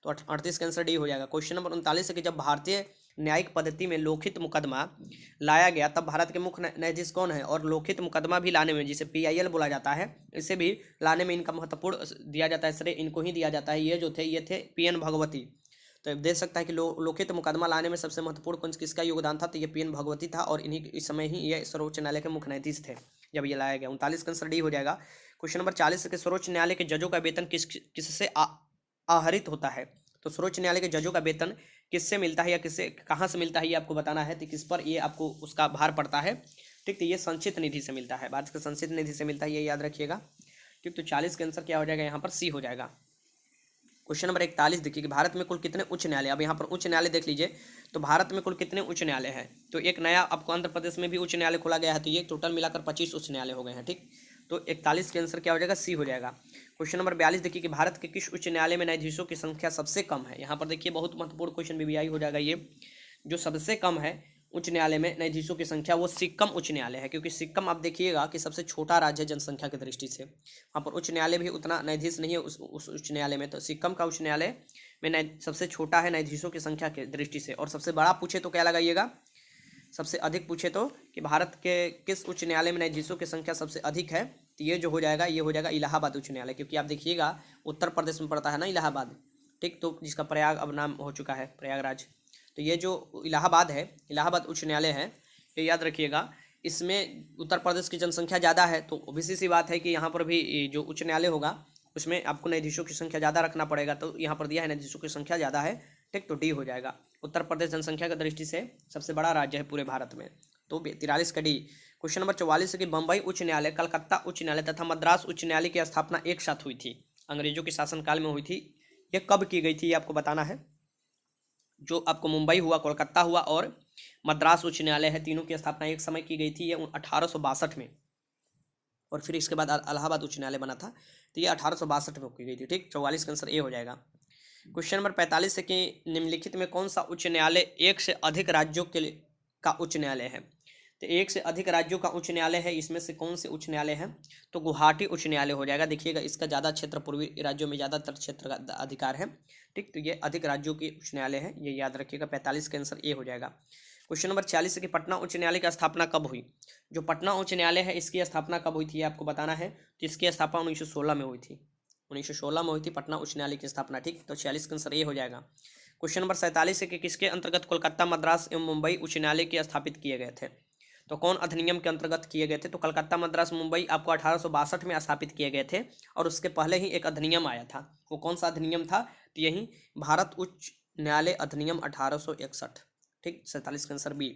तो 38 का आंसर डी हो जाएगा। क्वेश्चन नंबर 39 है कि जब भारतीय न्यायिक पद्धति में लोकहित मुकदमा लाया गया तब भारत के मुख्य न्यायाधीश कौन है, और लोकहित मुकदमा भी लाने में, जिसे PIL बोला जाता है, इसे भी लाने में इनका महत्वपूर्ण दिया जाता है, श्रेय इनको ही दिया जाता है। ये जो थे ये थे PN भगवती, तो देख सकता है कि लोकहित मुकदमा लाने में सबसे महत्वपूर्ण कौन किसका योगदान था, तो ये PN भगवती था, और इन्हीं इस समय ही ये सर्वोच्च न्यायालय के मुख्य न्यायाधीश थे जब ये लाया गया। 39 का आंसर डी हो जाएगा। क्वेश्चन नंबर 40 के सर्वोच्च न्यायालय के जजों का वेतन किससे आहरित होता है, तो सर्वोच्च न्यायालय के जजों का वेतन किससे मिलता है या किससे कहाँ से मिलता है ये आपको बताना है, तो किस पर ये आपको उसका भार पड़ता है, ठीक, तो ये संचित निधि से मिलता है, भारत के संचित निधि से मिलता है, ये याद रखिएगा, ठीक, तो 40 का आंसर क्या हो जाएगा यहाँ पर सी हो जाएगा। क्वेश्चन नंबर 41 देखिए कि भारत में कुल कितने उच्च न्यायालय, अब यहाँ पर उच्च न्यायालय देख लीजिए, तो भारत में कुल कितने उच्च न्यायालय हैं, तो एक नया आपको आंध्र प्रदेश में भी उच्च न्यायालय खोला गया है, तो ये टोटल मिलाकर 25 उच्च न्यायालय हो गए हैं, ठीक, तो 41 के आंसर क्या हो जाएगा, सी हो जाएगा। क्वेश्चन नंबर 42 देखिए कि भारत के किस उच्च न्यायालय में न्यायाधीशों की संख्या सबसे कम है, यहाँ पर देखिए बहुत महत्वपूर्ण क्वेश्चन बीबीआई हो जाएगा, ये जो सबसे कम है उच्च न्यायालय में न्यायाधीशों की संख्या वो सिक्किम उच्च न्यायालय है, क्योंकि सिक्किम आप देखिएगा कि सबसे छोटा राज्य है जनसंख्या की दृष्टि से, वहाँ पर उच्च न्यायालय भी उतना न्यायाधीश नहीं है उस उच्च न्यायालय में, तो सिक्किम का उच्च न्यायालय में सबसे छोटा है न्यायाधीशों की संख्या की दृष्टि से, और सबसे बड़ा पूछे तो क्या लगाइएगा, सबसे अधिक पूछे तो कि भारत के किस उच्च न्यायालय में न्यायाधीशों की संख्या सबसे अधिक है, तो ये जो हो जाएगा ये हो जाएगा इलाहाबाद उच्च न्यायालय, क्योंकि आप देखिएगा उत्तर प्रदेश में पड़ता है ना इलाहाबाद, ठीक, तो जिसका प्रयाग अब नाम हो चुका है प्रयागराज, तो ये जो इलाहाबाद है, इलाहाबाद उच्च न्यायालय है, ये याद रखिएगा, इसमें उत्तर प्रदेश की जनसंख्या ज़्यादा है, तो ऑब्वियस सी बात है कि यहाँ पर भी जो उच्च न्यायालय होगा उसमें आपको न्यायाधीशों की संख्या ज़्यादा रखना पड़ेगा, तो यहाँ पर दिया है न्यायाधीशों की संख्या ज़्यादा है, ठीक, तो डी हो जाएगा। उत्तर प्रदेश जनसंख्या की दृष्टि से सबसे बड़ा राज्य है पूरे भारत में, तो 43 का डी। क्वेश्चन नंबर 44 है कि बम्बई उच्च न्यायालय, कलकत्ता उच्च न्यायालय तथा मद्रास उच्च न्यायालय की स्थापना एक साथ हुई थी, अंग्रेजों के शासनकाल में हुई थी, ये कब की गई थी ये आपको बताना है। जो आपको मुंबई हुआ, कोलकाता हुआ और मद्रास उच्च न्यायालय है, तीनों की स्थापना एक समय की गई थी, ये 1862 में, और फिर इसके बाद इलाहाबाद उच्च न्यायालय बना था, तो ये 1862 में की गई थी, ठीक, 44 का आंसर ए हो जाएगा। क्वेश्चन नंबर 45 है कि निम्नलिखित में कौन सा उच्च न्यायालय एक से अधिक राज्यों के लिए का उच्च न्यायालय है, तो एक से अधिक राज्यों का उच्च न्यायालय है, इसमें से कौन से उच्च न्यायालय है, तो गुवाहाटी उच्च न्यायालय हो जाएगा, देखिएगा इसका ज़्यादा क्षेत्र पूर्वी राज्यों में ज़्यादातर क्षेत्र का अधिकार है, ठीक, तो ये अधिक राज्यों की उच्च न्यायालय है, ये याद रखिएगा, 45 का आंसर ए हो जाएगा। क्वेश्चन नंबर 46 है कि पटना उच्च न्यायालय की स्थापना कब हुई, जो पटना उच्च न्यायालय है इसकी स्थापना कब हुई थी आपको बताना है, तो इसकी स्थापना 1916 में हुई थी, 1916 में हुई थी पटना उच्च न्यायालय की स्थापना, ठीक, तो 46 का आंसर ए हो जाएगा। क्वेश्चन नंबर 47 है कि किसके अंतर्गत कोलकाता, मद्रास एवं मुंबई उच्च न्यायालय के स्थापित किए गए थे, तो कौन अधिनियम के अंतर्गत किए गए थे, तो कलकत्ता, मद्रास, मुंबई आपको 1862 में स्थापित किए गए थे, और उसके पहले ही एक अधिनियम आया था, वो कौन सा अधिनियम था, तो यही भारत उच्च न्यायालय अधिनियम 1861, ठीक, 47 का आंसर बी।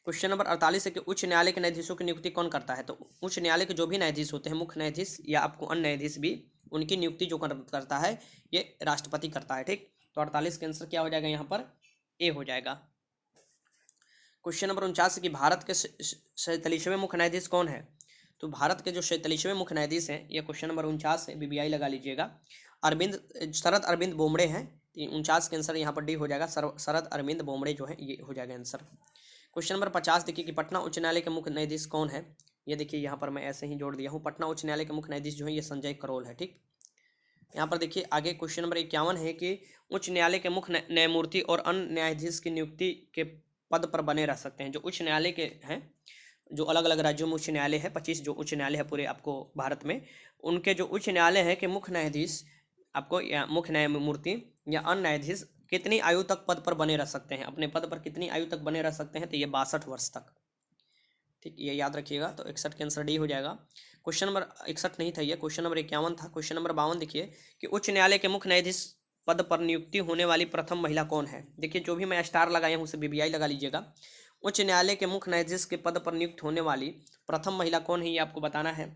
क्वेश्चन नंबर 48 है कि उच्च न्यायालय के न्यायाधीशों की नियुक्ति कौन करता है, तो उच्च न्यायालय के जो भी न्यायाधीश होते हैं, मुख्य न्यायाधीश या आपको अन्य न्यायाधीश भी, उनकी नियुक्ति जो करता है ये राष्ट्रपति करता है, ठीक, तो 48 का आंसर क्या हो जाएगा यहाँ पर ए हो जाएगा। क्वेश्चन नंबर 49 कि भारत के 47वें मुख्य न्यायाधीश कौन है, तो भारत के जो 47वें मुख्य न्यायाधीश हैं, ये क्वेश्चन नंबर 49 है, बीबीआई लगा लीजिएगा, शरद अरविंद बोबड़े हैं, 49 के आंसर यहाँ पर डी हो जाएगा, शरद अरविंद बोबड़े जो है ये हो जाएगा आंसर। क्वेश्चन नंबर 50 देखिए कि पटना उच्च न्यायालय के मुख्य न्यायाधीश कौन है, ये देखिए यहाँ पर मैं ऐसे ही जोड़ दिया हूँ, पटना उच्च न्यायालय के मुख्य न्यायाधीश जो है ये संजय करोल है, ठीक। यहाँ पर देखिए आगे क्वेश्चन नंबर 51 है कि उच्च न्यायालय के मुख्य न्यायमूर्ति और अन्य न्यायाधीश की नियुक्ति के पद पर बने रह सकते हैं, जो उच्च न्यायालय के हैं, जो अलग अलग राज्यों में उच्च न्यायालय है, 25 जो उच्च न्यायालय है पूरे आपको भारत में, उनके जो उच्च न्यायालय है के मुख्य न्यायाधीश आपको मुख्य न्यायमूर्ति या अन्य न्यायाधीश कितनी आयु तक पद पर बने रह सकते हैं, अपने पद पर कितनी आयु तक बने रह सकते हैं, तो ये 62 वर्ष तक। ठीक, ये याद रखिएगा। तो 61 के आंसर डी हो जाएगा। क्वेश्चन नंबर 61 नहीं था, ये क्वेश्चन नंबर 51 था। क्वेश्चन नंबर 52 देखिए कि उच्च न्यायालय के मुख्य न्यायाधीश पद पर नियुक्ति होने वाली प्रथम महिला कौन है। देखिए जो भी मैं स्टार लगाया हूँ उसे BBI लगा लीजिएगा। उच्च न्यायालय के मुख्य न्यायाधीश के पद पर नियुक्त होने वाली प्रथम महिला कौन है, ये आपको बताना है।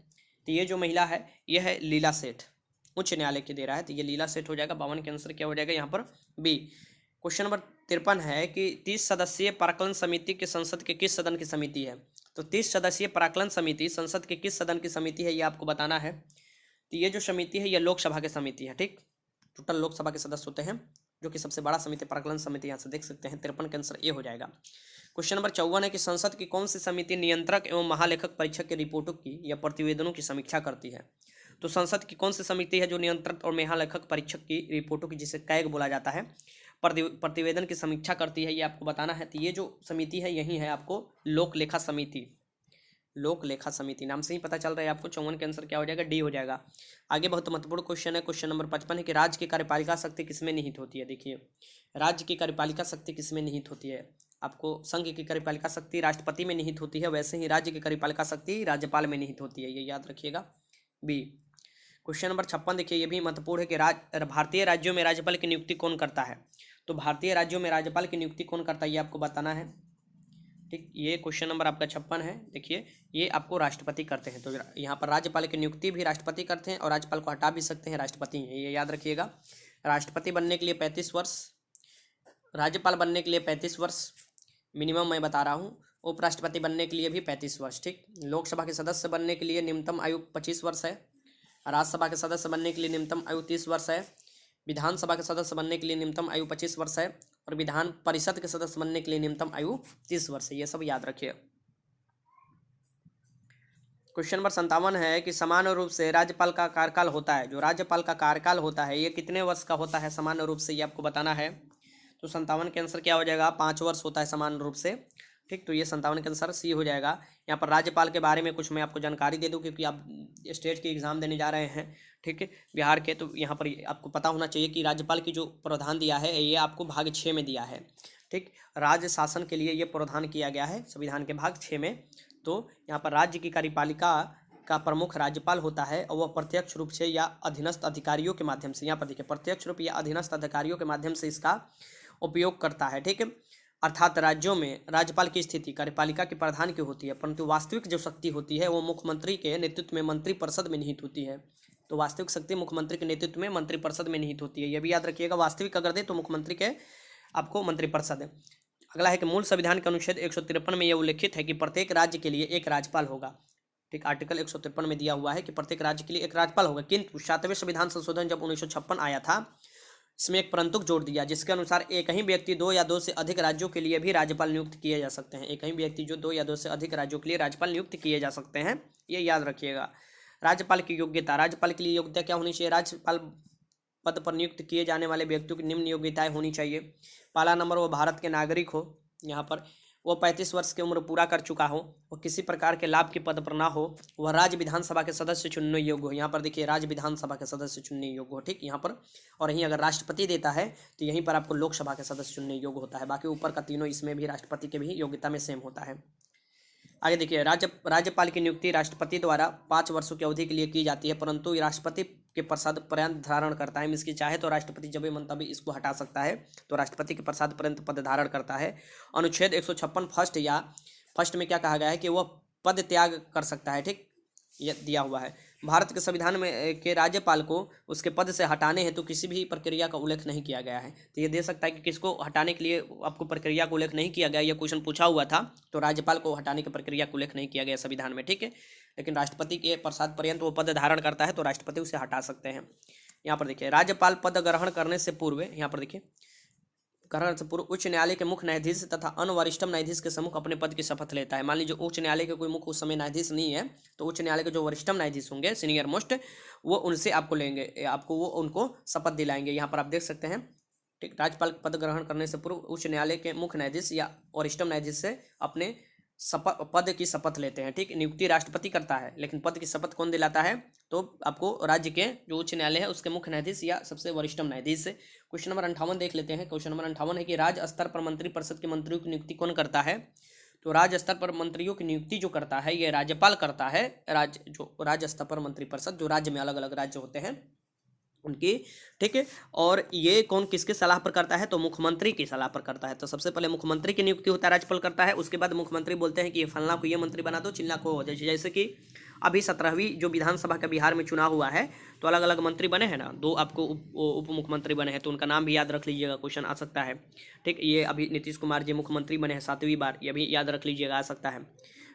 तो ये जो महिला है ये है लीला सेठ, उच्च न्यायालय के दे रहा है, तो ये लीला सेठ हो जाएगा। 52 के आंसर क्या हो जाएगा यहाँ पर, बी। क्वेश्चन नंबर 53 है कि 30 सदस्यीय प्राक्कलन समिति के संसद के किस सदन की समिति है। तो 30 सदस्यीय प्राक्कलन समिति संसद के किस सदन की समिति है, ये आपको बताना है। तो ये जो समिति है ये लोकसभा की समिति है। ठीक, टोटल लोकसभा के सदस्य होते हैं, जो कि सबसे बड़ा समिति प्राक्कलन समिति यहाँ से देख सकते हैं। 53 के आंसर ए हो जाएगा। क्वेश्चन नंबर 54 है कि संसद की कौन सी समिति नियंत्रक एवं महालेखक परीक्षक की रिपोर्टों की या प्रतिवेदनों की समीक्षा करती है। तो संसद की कौन सी समिति है जो नियंत्रक और महालेखक परीक्षक की रिपोर्टों की, जिसे कैग बोला जाता है, प्रतिवेदन की समीक्षा करती है, ये आपको बताना है। तो ये जो समिति है यही है आपको लोक लेखा समिति, लोक लेखा समिति नाम से ही पता चल रहा है आपको। 54 के आंसर क्या हो जाएगा, डी हो जाएगा। आगे बहुत महत्वपूर्ण क्वेश्चन है। क्वेश्चन नंबर 55 है कि राज्य की कार्यपालिका शक्ति किसमें निहित होती है। देखिए राज्य की कार्यपालिका शक्ति किसमें निहित होती है, आपको संघ की कार्यपालिका शक्ति राष्ट्रपति में निहित होती है, वैसे ही राज्य की कार्यपालिका शक्ति राज्यपाल में निहित होती है, ये याद रखिएगा, बी। क्वेश्चन नंबर 56 देखिए ये भी महत्वपूर्ण है कि भारतीय राज्यों में राज्यपाल की नियुक्ति कौन करता है। तो भारतीय राज्यों में राज्यपाल की नियुक्ति कौन करता है, ये आपको बताना है। ठीक, ये क्वेश्चन नंबर आपका 56 है। देखिए ये आपको राष्ट्रपति करते हैं। तो यहाँ पर राज्यपाल की नियुक्ति भी राष्ट्रपति करते हैं और राज्यपाल को हटा भी सकते हैं राष्ट्रपति, ये याद रखिएगा। राष्ट्रपति बनने के लिए 35 वर्ष, राज्यपाल बनने के लिए 35 वर्ष मिनिमम मैं बता रहा हूँ, उपराष्ट्रपति बनने के लिए भी 35 वर्ष। ठीक, लोकसभा के सदस्य बनने के लिए न्यूनतम आयु 25 वर्ष है, राज्यसभा के सदस्य बनने के लिए न्यूनतम आयु 30 वर्ष है, विधानसभा के सदस्य बनने के लिए न्यूनतम आयु 25 वर्ष है और विधान परिषद के सदस्य बनने के लिए न्यूनतम आयु 30 वर्ष है, ये सब याद रखिए। क्वेश्चन नंबर 57 है कि सामान्य रूप से राज्यपाल का कार्यकाल होता है, जो राज्यपाल का कार्यकाल होता है ये कितने वर्ष का होता है सामान्य रूप से, ये आपको बताना है। तो 57 के आंसर क्या हो जाएगा, 5 वर्ष होता है सामान्य रूप से। ठीक, तो ये 57 के आंसर सी हो जाएगा। यहाँ पर राज्यपाल के बारे में कुछ मैं आपको जानकारी दे दूँ, क्योंकि आप स्टेट की एग्जाम देने जा रहे हैं, ठीक है, बिहार के, तो यहाँ पर आपको पता होना चाहिए कि राज्यपाल की जो प्रावधान दिया है ये आपको भाग 6 में दिया है। ठीक, राज्य शासन के लिए ये प्रावधान किया गया है संविधान के भाग 6 में। तो यहाँ पर राज्य की कार्यपालिका का प्रमुख राज्यपाल होता है और वह प्रत्यक्ष रूप से या अधीनस्थ अधिकारियों के माध्यम से, यहाँ पर देखिए प्रत्यक्ष रूप या अधीनस्थ अधिकारियों के माध्यम से इसका उपयोग करता है। ठीक है, अर्थात राज्यों में राज्यपाल की स्थिति कार्यपालिका के प्रधान की होती है, परंतु वास्तविक जो शक्ति होती है वो मुख्यमंत्री के नेतृत्व में मंत्रिपरिषद में निहित होती है। तो वास्तविक शक्ति मुख्यमंत्री के नेतृत्व में मंत्रिपरिषद में निहित होती है, यह भी याद रखिएगा। वास्तविक अगर दे तो मुख्यमंत्री के आपको मंत्रिपरिषद है। अगला है कि मूल संविधान के अनुच्छेद 153 में यह उल्लेखित है कि प्रत्येक राज्य के लिए एक राज्यपाल होगा। ठीक, आर्टिकल 153 में दिया हुआ है कि प्रत्येक राज्य के लिए एक राज्यपाल होगा, किंतु 7वें संविधान संशोधन जब 1956 आया था इसमें एक परंतुक जोड़ दिया, जिसके अनुसार एक ही व्यक्ति 2 या 2 से अधिक राज्यों के लिए भी राज्यपाल नियुक्त किए जा सकते हैं। एक ही व्यक्ति जो 2 या 2 से अधिक राज्यों के लिए राज्यपाल नियुक्त किए जा सकते हैं, ये याद रखिएगा। राज्यपाल की योग्यता, राज्यपाल के लिए योग्यता क्या होनी चाहिए, राज्यपाल पद पर नियुक्त किए जाने वाले व्यक्तियों की निम्न योग्यताएं होनी चाहिए। पहला नंबर, वो भारत के नागरिक हो, यहाँ पर वो 35 वर्ष की उम्र पूरा कर चुका हो, वो किसी प्रकार के लाभ के पद पर ना हो, वह राज्य विधानसभा के सदस्य चुनने योग्य हो। यहाँ पर देखिए राज्य विधानसभा के सदस्य चुनने योग्य हो। ठीक, यहाँ पर और यहीं अगर राष्ट्रपति देता है तो यहीं पर आपको लोकसभा के सदस्य चुनने योग्य होता है। बाकी ऊपर का तीनों इसमें भी राष्ट्रपति के भी योग्यता में सेम होता है। आगे देखिए राज्यपाल की नियुक्ति राष्ट्रपति द्वारा 5 वर्षों की अवधि के लिए की जाती है, परंतु राष्ट्रपति के प्रसाद पर्यंत धारण करता है। इसकी चाहे तो राष्ट्रपति जब मन तभी इसको हटा सकता है, तो राष्ट्रपति के प्रसाद पर्यंत पद धारण करता है। अनुच्छेद 156 फर्स्ट में क्या कहा गया है कि वह पद त्याग कर सकता है। ठीक, यह दिया हुआ है। भारत के संविधान में के राज्यपाल को उसके पद से हटाने हेतु किसी भी प्रक्रिया का उल्लेख नहीं किया गया है। तो ये दे सकता है कि किसको हटाने के लिए आपको प्रक्रिया का उल्लेख नहीं किया गया, यह क्वेश्चन पूछा हुआ था, तो राज्यपाल को हटाने की प्रक्रिया का उल्लेख नहीं किया गया संविधान में। ठीक है, लेकिन राष्ट्रपति के प्रसाद पर्यंत वो पद धारण करता है, तो राष्ट्रपति उसे हटा सकते हैं। यहाँ पर देखिए राज्यपाल पद ग्रहण करने से पूर्व, यहाँ पर देखिए ग्रहण से पूर्व उच्च न्यायालय के मुख्य न्यायाधीश तथा अन्य वरिष्ठम न्यायाधीश के सम्मुख अपने पद की शपथ लेता है। मान लीजिए उच्च न्यायालय के कोई मुख्य उस समय न्यायाधीश नहीं है, तो उच्च न्यायालय के जो वरिष्ठम न्यायाधीश होंगे सीनियर मोस्ट, वो उनसे आपको लेंगे, आपको वो उनको शपथ दिलाएंगे। यहाँ पर आप देख सकते हैं। ठीक, राज्यपाल पद ग्रहण करने से पूर्व उच्च न्यायालय के मुख्य न्यायाधीश या वरिष्ठम न्यायाधीश से अपने पद की शपथ लेते हैं, ठीक। नियुक्ति राष्ट्रपति करता है, लेकिन पद की शपथ कौन दिलाता है? तो आपको राज्य के जो उच्च न्यायालय है उसके मुख्य न्यायाधीश या सबसे वरिष्ठतम न्यायाधीश से। क्वेश्चन नंबर 58 देख लेते हैं। क्वेश्चन नंबर 58 है कि राज्य स्तर पर मंत्रिपरिषद के मंत्रियों की नियुक्ति कौन करता है? तो राज्य स्तर पर मंत्रियों की नियुक्ति जो करता है ये राज्यपाल करता है। राज्य स्तर पर मंत्रिपरिषद जो राज्य में अलग अलग राज्य होते हैं उनकी, ठीक है। और ये कौन किसके सलाह पर करता है? तो मुख्यमंत्री की सलाह पर करता है। तो सबसे पहले मुख्यमंत्री की नियुक्ति होता है, राज्यपाल करता है। उसके बाद मुख्यमंत्री बोलते हैं कि ये फलना को ये मंत्री बना दो, चिल्ला को, जैसे कि अभी 17वीं जो विधानसभा का बिहार में चुनाव हुआ है तो अलग अलग मंत्री बने हैं ना, 2 आपको उप मुख्यमंत्री बने हैं, तो उनका नाम भी याद रख लीजिएगा, क्वेश्चन आ सकता है, ठीक। ये अभी नीतीश कुमार जी मुख्यमंत्री बने हैं 7वीं बार, ये भी याद रख लीजिएगा, आ सकता है।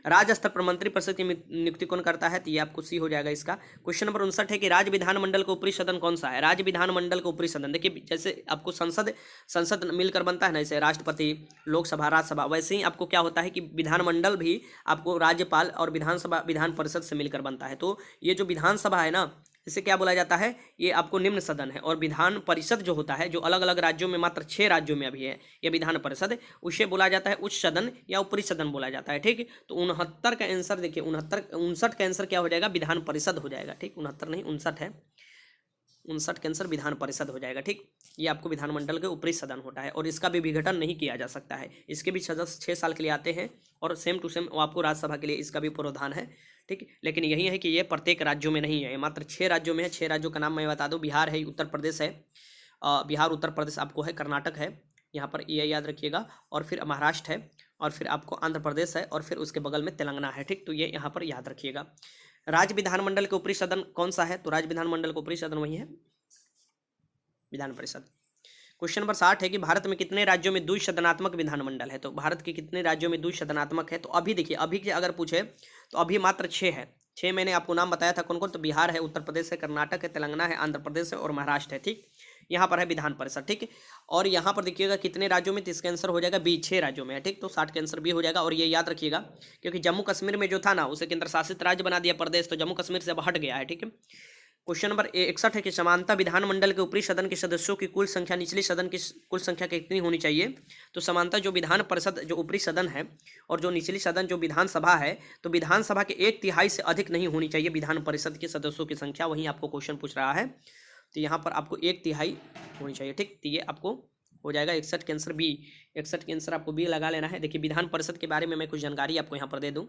राज्य स्तर पर मंत्रिपरिषद की नियुक्ति कौन करता है? तो ये आपको सी हो जाएगा इसका। क्वेश्चन नंबर 59 है कि राज्य विधानमंडल का ऊपरी सदन कौन सा है? राज्य विधानमंडल का ऊपरी सदन, देखिए जैसे आपको संसद मिलकर बनता है ना, जैसे राष्ट्रपति, लोकसभा, राज्यसभा, वैसे ही आपको क्या होता है कि विधानमंडल भी आपको राज्यपाल और विधानसभा विधान परिषद से मिलकर बनता है। तो ये जो विधानसभा है ना, इसे क्या बोला जाता है? ये आपको निम्न सदन है। और विधान परिषद जो होता है, जो अलग अलग राज्यों में, मात्र 6 राज्यों में अभी है ये विधान परिषद, उसे बोला जाता है उच्च सदन या ऊपरी सदन बोला जाता है, ठीक। तो 69 का आंसर देखिए, 59 का आंसर क्या हो जाएगा? विधान परिषद हो जाएगा, ठीक। 69 नहीं 59 है, 59 के आंसर विधान परिषद हो जाएगा, ठीक। ये आपको विधानमंडल के ऊपरी सदन होता है और इसका भी विघटन नहीं किया जा सकता है। इसके भी सदस्य 6 साल के लिए आते हैं और सेम टू सेम आपको राज्यसभा के लिए इसका भी प्रावधान है, ठीक। लेकिन यही है कि ये प्रत्येक राज्यों में नहीं है, ये मात्र 6 राज्यों में है। 6 राज्यों का नाम मैं बता दूं, बिहार है, उत्तर प्रदेश है, बिहार उत्तर प्रदेश आपको है, कर्नाटक है, यहाँ पर ये याद रखिएगा, और फिर महाराष्ट्र है, और फिर आपको आंध्र प्रदेश है, और फिर उसके बगल में तेलंगाना है, ठीक। तो ये यहाँ पर याद रखिएगा। राज्य विधानमंडल के ऊपरी सदन कौन सा है? तो राज्य विधानमंडल का ऊपरी सदन वही है, विधान परिषद। क्वेश्चन नंबर 60 है कि भारत में कितने राज्यों में द्विसदनात्मक विधानमंडल है? तो भारत के कितने राज्यों में द्विसदनात्मक है? तो अभी देखिए, अभी के अगर पूछे तो अभी मात्र 6 है। 6 मैंने आपको नाम बताया था कौन कौन, तो बिहार है, उत्तर प्रदेश है, कर्नाटक है, तेलंगाना है, आंध्र प्रदेश है और महाराष्ट्र है, ठीक। यहाँ पर है विधान परिषद, ठीक। और यहाँ पर देखिएगा कितने राज्यों में, तो इसका आंसर हो जाएगा बी, 6 राज्यों में है, ठीक। तो 60 का आंसर बी हो जाएगा। और ये याद रखिएगा क्योंकि जम्मू कश्मीर में जो था ना, उसे केंद्र शासित राज्य बना दिया प्रदेश, तो जम्मू कश्मीर से अब हट गया है, ठीक है। क्वेश्चन नंबर 61 है कि समानता विधानमंडल के ऊपरी सदन के सदस्यों की कुल संख्या निचली सदन की कुल संख्या कितनी होनी चाहिए? तो समानता जो विधान परिषद जो ऊपरी सदन है और जो निचली सदन जो विधानसभा है, तो विधानसभा के 1/3 से अधिक नहीं होनी चाहिए विधान परिषद के सदस्यों की संख्या। वहीं आपको क्वेश्चन पूछ रहा है, तो यहाँ पर आपको 1/3 होनी चाहिए, ठीक। तो ये आपको हो जाएगा 61 के आंसर बी। 61 के आंसर आपको बी लगा लेना है। देखिए विधान परिषद के बारे में मैं कुछ जानकारी आपको यहाँ पर दे दूँ।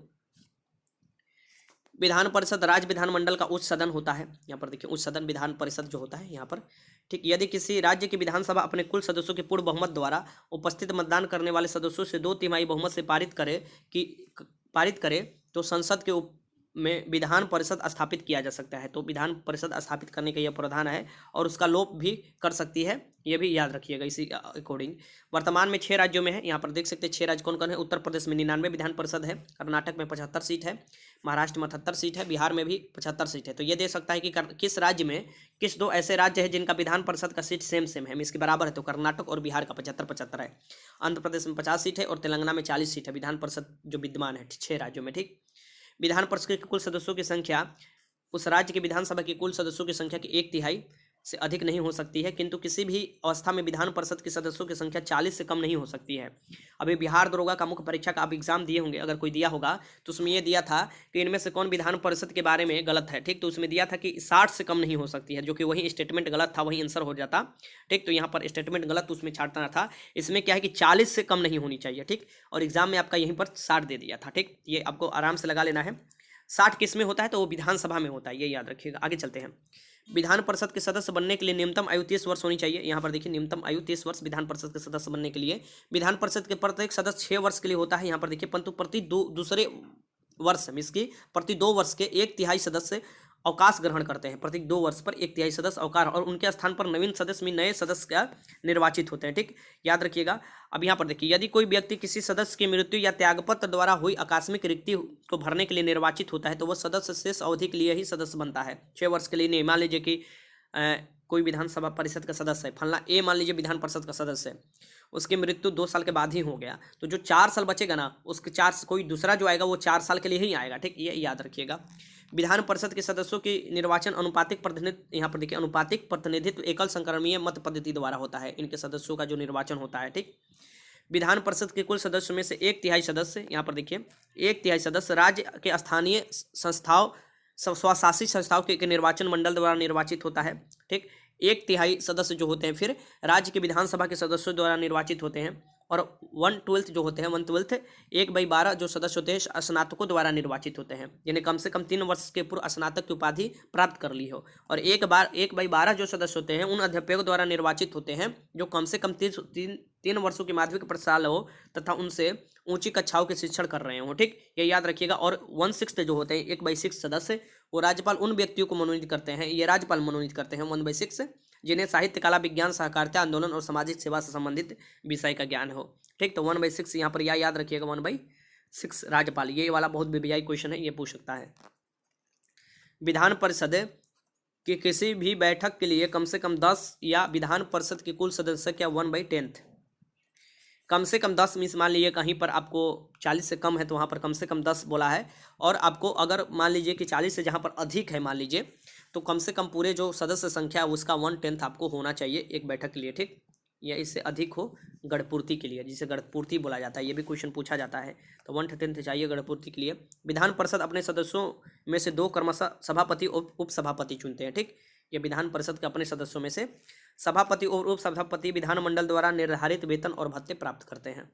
विधान परिषद राज्य विधानमंडल का उच्च सदन होता है। यहाँ पर देखिए उच्च सदन विधान परिषद जो होता है यहाँ पर, ठीक। यदि किसी राज्य की विधानसभा अपने कुल सदस्यों के पूर्ण बहुमत द्वारा उपस्थित मतदान करने वाले सदस्यों से 2/3 बहुमत से पारित करे तो संसद के में विधान परिषद स्थापित किया जा सकता है। तो विधान परिषद स्थापित करने का यह प्रावधान है और उसका लोप भी कर सकती है, ये भी याद रखिएगा इसी अकॉर्डिंग। वर्तमान में 6 राज्यों में है, यहाँ पर देख सकते हैं 6 राज्य कौन कौन है। उत्तर प्रदेश में 99 विधान परिषद है, कर्नाटक में 75 सीट है, महाराष्ट्र में 78 सीट है, बिहार में भी 75 सीट है। तो ये दे सकता है कि किस राज्य में किस 2 ऐसे राज्य है जिनका विधान परिषद का सीट सेम है, इसके बराबर है। तो कर्नाटक और बिहार का 75-75 है, आंध्र प्रदेश में 50 सीट है और तेलंगाना में 40 सीट है विधान परिषद जो विद्यमान है 6 राज्यों में, ठीक। विधान परिषद के कुल सदस्यों की संख्या उस राज्य के विधानसभा के कुल सदस्यों की संख्या की 1/3 से अधिक नहीं हो सकती है, किंतु किसी भी अवस्था में विधान परिषद के सदस्यों की संख्या 40 से कम नहीं हो सकती है। अभी बिहार दरोगा का मुख्य परीक्षा का आप एग्जाम दिए होंगे, अगर कोई दिया होगा तो उसमें यह दिया था कि इनमें से कौन विधान परिषद के बारे में गलत है, ठीक। तो उसमें दिया था कि 60 से कम नहीं हो सकती है, जो कि वही स्टेटमेंट गलत था, वही आंसर हो जाता, ठीक। तो यहाँ पर स्टेटमेंट गलत उसमें छाटना था, इसमें क्या है कि 40 से कम नहीं होनी चाहिए, ठीक। और एग्जाम में आपका यहीं पर 60 दे दिया था, ठीक। ये आपको आराम से लगा लेना है। 60 किस में होता है? तो वो विधानसभा में होता है, ये याद रखिएगा। आगे चलते हैं। विधान परिषद के सदस्य बनने के लिए न्यूनतम आयु 30 वर्ष होनी चाहिए। यहाँ पर देखिए न्यूनतम आयु 30 वर्ष विधान परिषद के सदस्य बनने के लिए। विधान परिषद के प्रत्येक सदस्य 6 वर्ष के लिए होता है। यहाँ पर देखिए परंतु प्रति दूसरे वर्ष में इसकी प्रति 2 वर्ष के 1/3 सदस्य अवकाश ग्रहण करते हैं। प्रति 2 वर्ष पर 1/3 सदस्य अवकाश, और उनके स्थान पर नवीन सदस्य में नए सदस्य का निर्वाचित होते हैं, ठीक। याद रखिएगा। अब यहाँ पर देखिए यदि कोई व्यक्ति किसी सदस्य की मृत्यु या त्यागपत्र द्वारा हुई आकस्मिक रिक्ति को भरने के लिए निर्वाचित होता है तो वह सदस्य शेष अवधि के लिए ही सदस्य बनता है, 6 वर्ष के लिए नहीं। मान लीजिए कि कोई विधानसभा परिषद का सदस्य है, फलना ए मान लीजिए विधान परिषद का सदस्य है, उसकी मृत्यु 2 साल के बाद ही हो गया, तो जो 4 साल बचेगा ना, उसके 4 कोई दूसरा जो आएगा वो 4 साल के लिए ही आएगा, ठीक। ये याद रखिएगा। विधान परिषद के सदस्यों की निर्वाचन अनुपातिक प्रतिनिधित्व, यहाँ पर देखिए अनुपातिक प्रतिनिधित्व एकल संक्रमणीय मत पद्धति द्वारा होता है। इनके सदस्यों का जो निर्वाचन होता है, ठीक। विधान परिषद के कुल सदस्यों में से 1/3 सदस्य, यहाँ पर देखिए 1/3 सदस्य राज्य के स्थानीय संस्थाओं स्वशासी संस्थाओं के निर्वाचन मंडल द्वारा निर्वाचित होता है। ठीक, 1/3 सदस्य जो होते हैं फिर राज्य के विधानसभा के सदस्यों द्वारा निर्वाचित होते हैं, और 1/12 जो होते हैं 1/12 1/12 जो सदस्य होते हैं स्नातकों द्वारा निर्वाचित होते हैं, जिन्हें कम से कम 3 वर्ष के पूर्व स्नातक की उपाधि प्राप्त कर ली हो। और 1/12 जो सदस्य होते हैं उन अध्यापकों द्वारा निर्वाचित होते हैं जो कम से कम 3 वर्षों की माध्यमिक प्रशाल हो तथा उनसे ऊंची कक्षाओं के शिक्षण कर रहे हो। ठीक, ये याद रखिएगा। और 1/6 जो होते हैं 1/6 सदस्य वो राज्यपाल उन व्यक्तियों को मनोनीत करते हैं, ये राज्यपाल मनोनीत करते हैं 1/6, जिन्हें साहित्य, कला, विज्ञान, सहकारिता आंदोलन और सामाजिक सेवा से संबंधित विषय का ज्ञान हो। ठीक, तो 1/6 यहाँ पर याद रखिएगा, 1/6 राज्यपाल। ये वाला बहुत वीवीआई क्वेश्चन है, ये पूछ सकता है। विधान परिषद की किसी भी बैठक के लिए कम से कम 10 या विधान परिषद की कुल सदस्य क्या 1/10 कम से कम 10 मीन्स मान लीजिए कहीं पर आपको 40 से कम है तो वहाँ पर कम से कम 10 बोला है, और आपको अगर मान लीजिए कि 40 से जहाँ पर अधिक है मान लीजिए तो कम से कम पूरे जो सदस्य संख्या है उसका 1/10 आपको होना चाहिए एक बैठक के लिए। ठीक, या इससे अधिक हो गणपूर्ति के लिए, जिसे गणपूर्ति बोला जाता है, ये भी क्वेश्चन पूछा जाता है। तो 1/10 चाहिए गणपूर्ति के लिए। विधान परिषद अपने सदस्यों में से 2 क्रमशः सभापति और उप सभापति चुनते हैं। ठीक, ये विधान परिषद के अपने सदस्यों में से सभापति और उप सभापति विधानमंडल द्वारा निर्धारित वेतन और भत्ते प्राप्त करते हैं।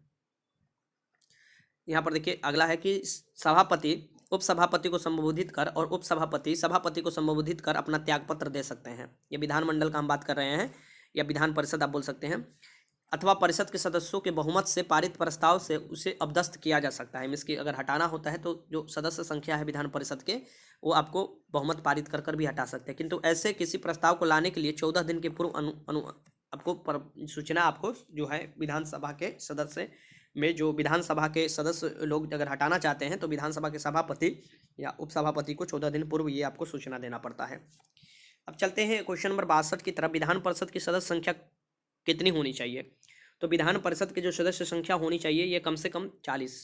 यहाँ पर देखिए अगला है कि सभापति उप सभापति को संबोधित कर और उप सभापति सभापति को संबोधित कर अपना त्यागपत्र दे सकते हैं। ये विधानमंडल का हम बात कर रहे हैं, या विधान परिषद आप बोल सकते हैं, अथवा परिषद के सदस्यों के बहुमत से पारित प्रस्ताव से उसे अपदस्थ किया जा सकता है। मीन्स कि अगर हटाना होता है तो जो सदस्य संख्या है विधान परिषद के वो आपको बहुमत पारित कर कर भी हटा सकते हैं, किंतु ऐसे किसी प्रस्ताव को लाने के लिए 14 दिन के पूर्व आपको सूचना आपको जो है विधानसभा के सदस्य में जो विधानसभा के सदस्य लोग अगर हटाना चाहते हैं तो विधानसभा के सभापति या उपसभापति को 14 दिन पूर्व ये आपको सूचना देना पड़ता है। अब चलते हैं क्वेश्चन नंबर 62 की तरफ। विधान परिषद की सदस्य संख्या कितनी होनी चाहिए? तो विधान परिषद की जो सदस्य संख्या होनी चाहिए ये कम से कम 40।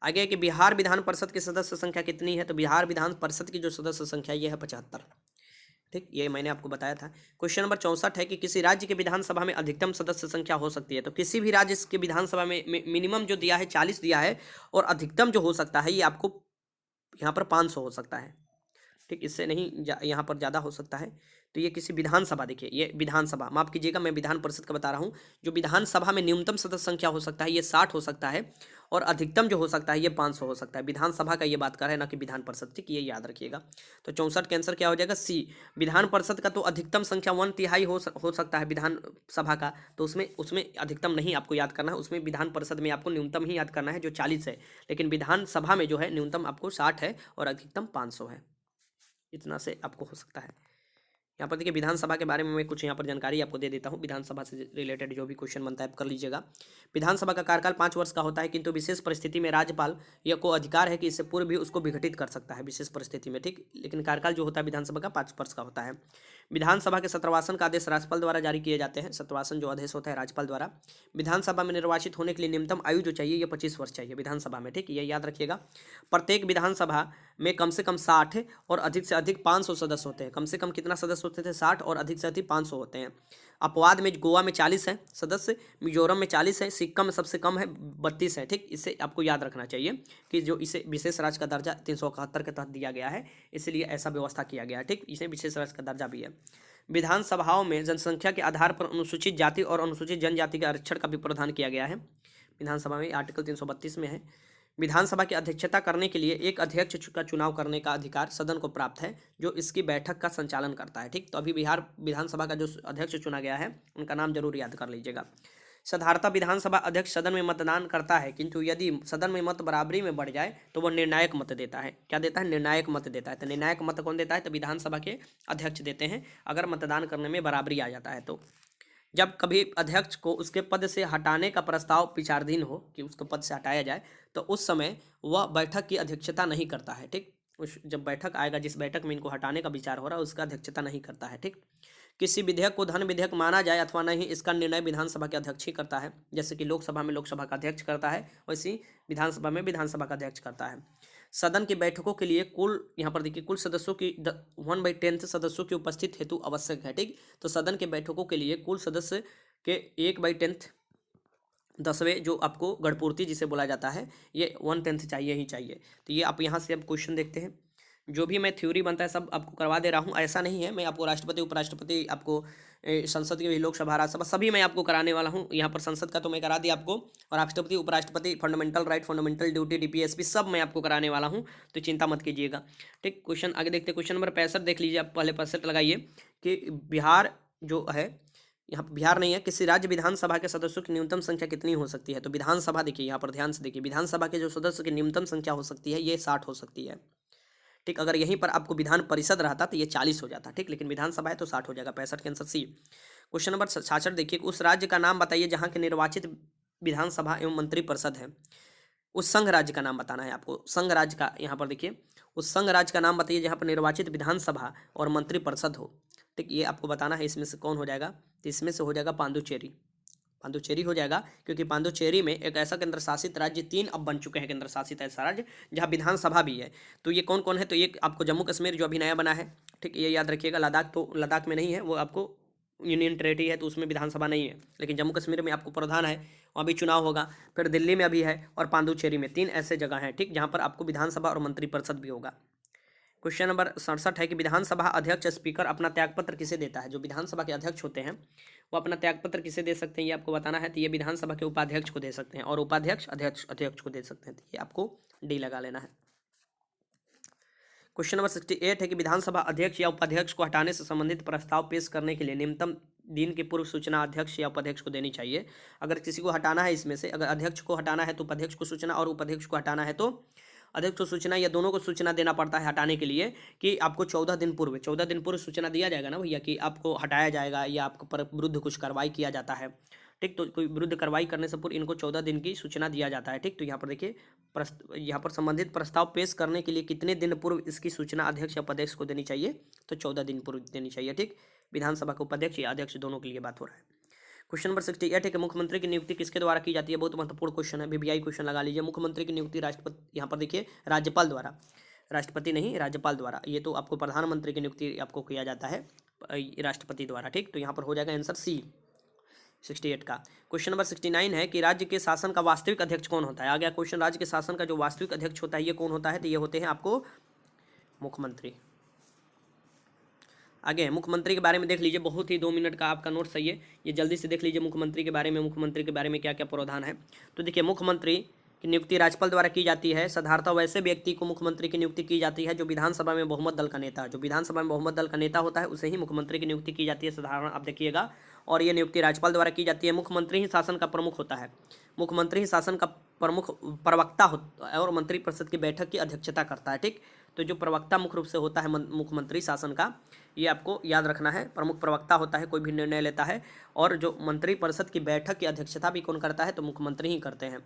आगे कि बिहार विधान परिषद की सदस्य संख्या कितनी है? तो बिहार विधान परिषद की जो सदस्य संख्या ये है 75। ठीक, ये मैंने आपको बताया था। क्वेश्चन नंबर 64 है कि किसी राज्य के विधानसभा में अधिकतम सदस्य संख्या हो सकती है। तो किसी भी राज्य के विधानसभा में मिनिमम जो दिया है 40 दिया है, और अधिकतम जो हो सकता है ये आपको यहाँ पर 500 हो सकता है। ठीक, इससे नहीं यहाँ पर ज़्यादा हो सकता है। तो ये किसी विधानसभा, देखिए ये विधानसभा, माफ़ कीजिएगा मैं विधान परिषद का बता रहा हूँ, जो विधानसभा में न्यूनतम सदस्य संख्या हो सकता है ये 60 हो सकता है, और अधिकतम जो हो सकता है ये 500 हो सकता है। विधानसभा का ये बात कर रहे हैं, ना कि विधान परिषद। ठीक, ये याद रखिएगा। तो 64 का आंसर क्या हो जाएगा? सी। विधान परिषद का तो अधिकतम संख्या 1/3 हो सकता है विधानसभा का, तो उसमें अधिकतम नहीं आपको याद करना है, उसमें विधान परिषद में आपको न्यूनतम ही याद करना है जो 40 है, लेकिन विधानसभा में जो है न्यूनतम आपको 60 है और अधिकतम 500 है। इतना से आपको हो सकता है। यहाँ पर देखिए विधानसभा के बारे में मैं कुछ यहाँ पर जानकारी आपको दे देता हूँ। विधानसभा से रिलेटेड जो भी क्वेश्चन बनता है आप कर लीजिएगा। विधानसभा का कार्यकाल 5 वर्ष का होता है, किंतु विशेष परिस्थिति में राज्यपाल या को अधिकार है कि इससे पूर्व भी उसको विघटित कर सकता है विशेष परिस्थिति में। ठीक, लेकिन कार्यकाल जो होता है विधानसभा का 5 वर्ष का होता है। विधानसभा के सत्रवासन का आदेश राज्यपाल द्वारा जारी किए जाते हैं। सत्रवासन जो आदेश होता है राज्यपाल द्वारा। विधानसभा में निर्वाचित होने के लिए न्यूनतम आयु जो चाहिए ये 25 वर्ष चाहिए विधानसभा में। ठीक, ये याद रखिएगा। प्रत्येक विधानसभा में कम से कम 60 और अधिक से अधिक 500 सदस्य होते हैं। कम से कम कितना सदस्य होते थे? 60 और अधिक से अधिक 500 होते हैं। अपवाद में गोवा में 40 है सदस्य, मिजोरम में 40 है, सिक्किम में सबसे कम है 32 है। ठीक, इसे आपको याद रखना चाहिए कि जो इसे विशेष राज्य का दर्जा 371 के तहत दिया गया है, इसलिए ऐसा व्यवस्था किया गया है। ठीक, इसे विशेष राज्य का दर्जा भी है। विधानसभाओं में जनसंख्या के आधार पर अनुसूचित जाति और अनुसूचित जनजाति के आरक्षण का भी प्रावधान किया गया है विधानसभा में, आर्टिकल 332 में है। विधानसभा की अध्यक्षता करने के लिए एक अध्यक्ष का चुनाव करने का अधिकार सदन को प्राप्त है, जो इसकी बैठक का संचालन करता है। ठीक, तो अभी बिहार विधानसभा का जो अध्यक्ष चुना गया है उनका नाम जरूर याद कर लीजिएगा। साधारणतः विधानसभा अध्यक्ष सदन में मतदान करता है, किंतु यदि सदन में मत बराबरी में बढ़ जाए तो वह निर्णायक मत देता है। क्या देता है? निर्णायक मत देता है। तो निर्णायक मत कौन देता है? तो विधानसभा के अध्यक्ष देते हैं, अगर मतदान करने में बराबरी आ जाता है तो। जब कभी अध्यक्ष को उसके पद से हटाने का प्रस्ताव विचाराधीन हो कि उसको पद से हटाया जाए, तो उस समय वह बैठक की अध्यक्षता नहीं करता है। ठीक, उस जब बैठक आएगा जिस बैठक में इनको हटाने का विचार हो रहा है उसका अध्यक्षता नहीं करता है। ठीक, किसी विधेयक को धन विधेयक माना जाए अथवा नहीं, इसका निर्णय विधानसभा के अध्यक्ष ही करता है। जैसे कि लोकसभा में लोकसभा का अध्यक्ष करता है, वैसे ही विधानसभा में विधानसभा का अध्यक्ष करता है। सदन की बैठकों के लिए कुल, यहाँ पर देखिए, कुल सदस्यों की 1/10 सदस्यों की उपस्थित हेतु आवश्यक है। ठीक, तो सदन के बैठकों के लिए कुल सदस्य के 1/10, 10वें, जो आपको गणपूर्ति जिसे बोला जाता है, ये 1/10 चाहिए ही चाहिए। तो ये आप यहाँ से अब क्वेश्चन देखते हैं। जो भी मैं थ्योरी बनता है सब आपको करवा दे रहा हूँ, ऐसा नहीं है मैं आपको राष्ट्रपति उपराष्ट्रपति आपको संसद के भी, लोकसभा राज्यसभा सभी मैं आपको कराने वाला हूँ। यहाँ पर संसद का तो मैं करा दिया आपको, और राष्ट्रपति उपराष्ट्रपति, fundamental right, fundamental duty, DPSP सब मैं आपको कराने वाला हूँ, तो चिंता मत कीजिएगा। ठीक, क्वेश्चन आगे देखते हैं। क्वेश्चन नंबर 65 देख लीजिए आप, पहले 65 लगाइए कि बिहार जो है, यहाँ पर बिहार नहीं है, किसी राज्य विधानसभा के सदस्यों की न्यूनतम संख्या कितनी हो सकती है। तो विधानसभा देखिए, यहाँ पर ध्यान से देखिए, विधानसभा के जो सदस्य की न्यूनतम संख्या हो सकती है ये 60 हो सकती है। ठीक, अगर यहीं पर आपको विधान परिषद रहता तो ये 40 हो जाता। ठीक, लेकिन विधानसभा है तो 60 हो जाएगा। 65 के आंसर सी। क्वेश्चन नंबर 66 देखिए, उस राज्य का नाम बताइए जहाँ के निर्वाचित विधानसभा एवं मंत्रिपरिषद है। उस संघ राज्य का नाम बताना है आपको, संघ राज्य का, यहाँ पर देखिए, उस संघ राज्य का नाम बताइए जहाँ पर निर्वाचित विधानसभा और मंत्रिपरिषद हो। ठीक, ये आपको बताना है। इसमें से कौन हो जाएगा, तो इसमें से हो जाएगा पांडुचेरी। पांडुचेरी हो जाएगा, क्योंकि पांडुचेरी में एक ऐसा केंद्र शासित राज्य, 3 अब बन चुके हैं केंद्र शासित ऐसा राज्य जहाँ विधानसभा भी है। तो ये कौन कौन है, तो ये आपको जम्मू कश्मीर जो अभी नया बना है, ठीक, ये याद रखिएगा। लद्दाख तो लद्दाख में नहीं है, वो आपको यूनियन टेरेटरी है तो उसमें विधानसभा नहीं है, लेकिन जम्मू कश्मीर में आपको प्रधान है, वहाँ भी चुनाव होगा। फिर दिल्ली में अभी है, और पांडुचेरी में, 3 ऐसे जगह हैं, ठीक, जहाँ पर आपको विधानसभा और मंत्रिपरिषद भी होगा। क्वेश्चन नंबर 67 है कि विधानसभा अध्यक्ष स्पीकर अपना त्यागपत्र किसे देता है। जो विधानसभा के अध्यक्ष होते हैं वो अपना त्यागपत्र किसे दे सकते हैं, ये आपको बताना है। तो ये विधानसभा के उपाध्यक्ष को दे सकते हैं, और उपाध्यक्ष अध्यक्ष को दे सकते हैं। तो ये आपको डी लगा लेना है। क्वेश्चन नंबर 68 है कि विधानसभा अध्यक्ष या उपाध्यक्ष को हटाने से संबंधित प्रस्ताव पेश करने के लिए न्यूनतम दिन की पूर्व सूचना अध्यक्ष या उपाध्यक्ष को देनी चाहिए। अगर किसी को हटाना है इसमें से, अगर अध्यक्ष को हटाना है तो उपाध्यक्ष को सूचना, और उपाध्यक्ष को हटाना है तो अध्यक्ष को सूचना, या दोनों को सूचना देना पड़ता है हटाने के लिए, कि आपको 14 दिन पूर्व सूचना दिया जाएगा ना भैया, कि आपको हटाया जाएगा या आपको पर विरुद्ध कुछ कार्रवाई किया जाता है। ठीक, तो कोई विरुद्ध कार्रवाई करने से पूर्व इनको 14 दिन की सूचना दिया जाता है। ठीक, तो यहाँ पर देखिए, यहाँ पर संबंधित प्रस्ताव पेश करने के लिए कितने दिन पूर्व इसकी सूचना अध्यक्ष या उपाध्यक्ष को देनी चाहिए, तो 14 दिन पूर्व देनी चाहिए। ठीक, विधानसभा के उपाध्यक्ष या अध्यक्ष दोनों के लिए बात हो रहा है। क्वेश्चन नंबर 68 है कि मुख्यमंत्री की नियुक्ति किसके द्वारा की जाती है। बहुत महत्वपूर्ण क्वेश्चन है, वीवीआई क्वेश्चन लगा लीजिए। मुख्यमंत्री की नियुक्ति राष्ट्रपति, यहाँ पर देखिए, राज्यपाल द्वारा, राष्ट्रपति नहीं, राज्यपाल द्वारा। ये तो आपको प्रधानमंत्री की नियुक्ति आपको किया जाता है राष्ट्रपति द्वारा। ठीक, तो यहाँ पर हो जाएगा आंसर सी 68 का। क्वेश्चन नंबर 69 है कि राज्य के शासन का वास्तविक अध्यक्ष कौन होता है। आ गया क्वेश्चन, राज्य के शासन का जो वास्तविक अध्यक्ष होता है ये कौन होता है, तो ये होते हैं आपको मुख्यमंत्री। आगे मुख्यमंत्री के बारे में देख लीजिए, बहुत ही 2 मिनट का आपका नोट सही है, ये जल्दी से देख लीजिए मुख्यमंत्री के बारे में। मुख्यमंत्री के बारे में क्या क्या प्रावधान है, तो देखिए, मुख्यमंत्री की नियुक्ति राज्यपाल द्वारा की जाती है। साधारणतः वैसे व्यक्ति को मुख्यमंत्री की नियुक्ति की जाती है जो विधानसभा में बहुमत दल का नेता, जो विधानसभा में बहुमत दल का नेता होता है उसे ही मुख्यमंत्री की नियुक्ति की जाती है, साधारण आप देखिएगा। और ये नियुक्ति राज्यपाल द्वारा की जाती है। मुख्यमंत्री ही शासन का प्रमुख होता है, मुख्यमंत्री ही शासन का प्रमुख प्रवक्ता होता है, और मंत्रिपरिषद की बैठक की अध्यक्षता करता है। ठीक, तो जो प्रवक्ता मुख्य रूप से होता है मुख्यमंत्री शासन का, ये आपको याद रखना है, प्रमुख प्रवक्ता होता है, कोई भी निर्णय लेता है। और जो मंत्रिपरिषद की बैठक की अध्यक्षता भी कौन करता है, तो मुख्यमंत्री ही करते हैं।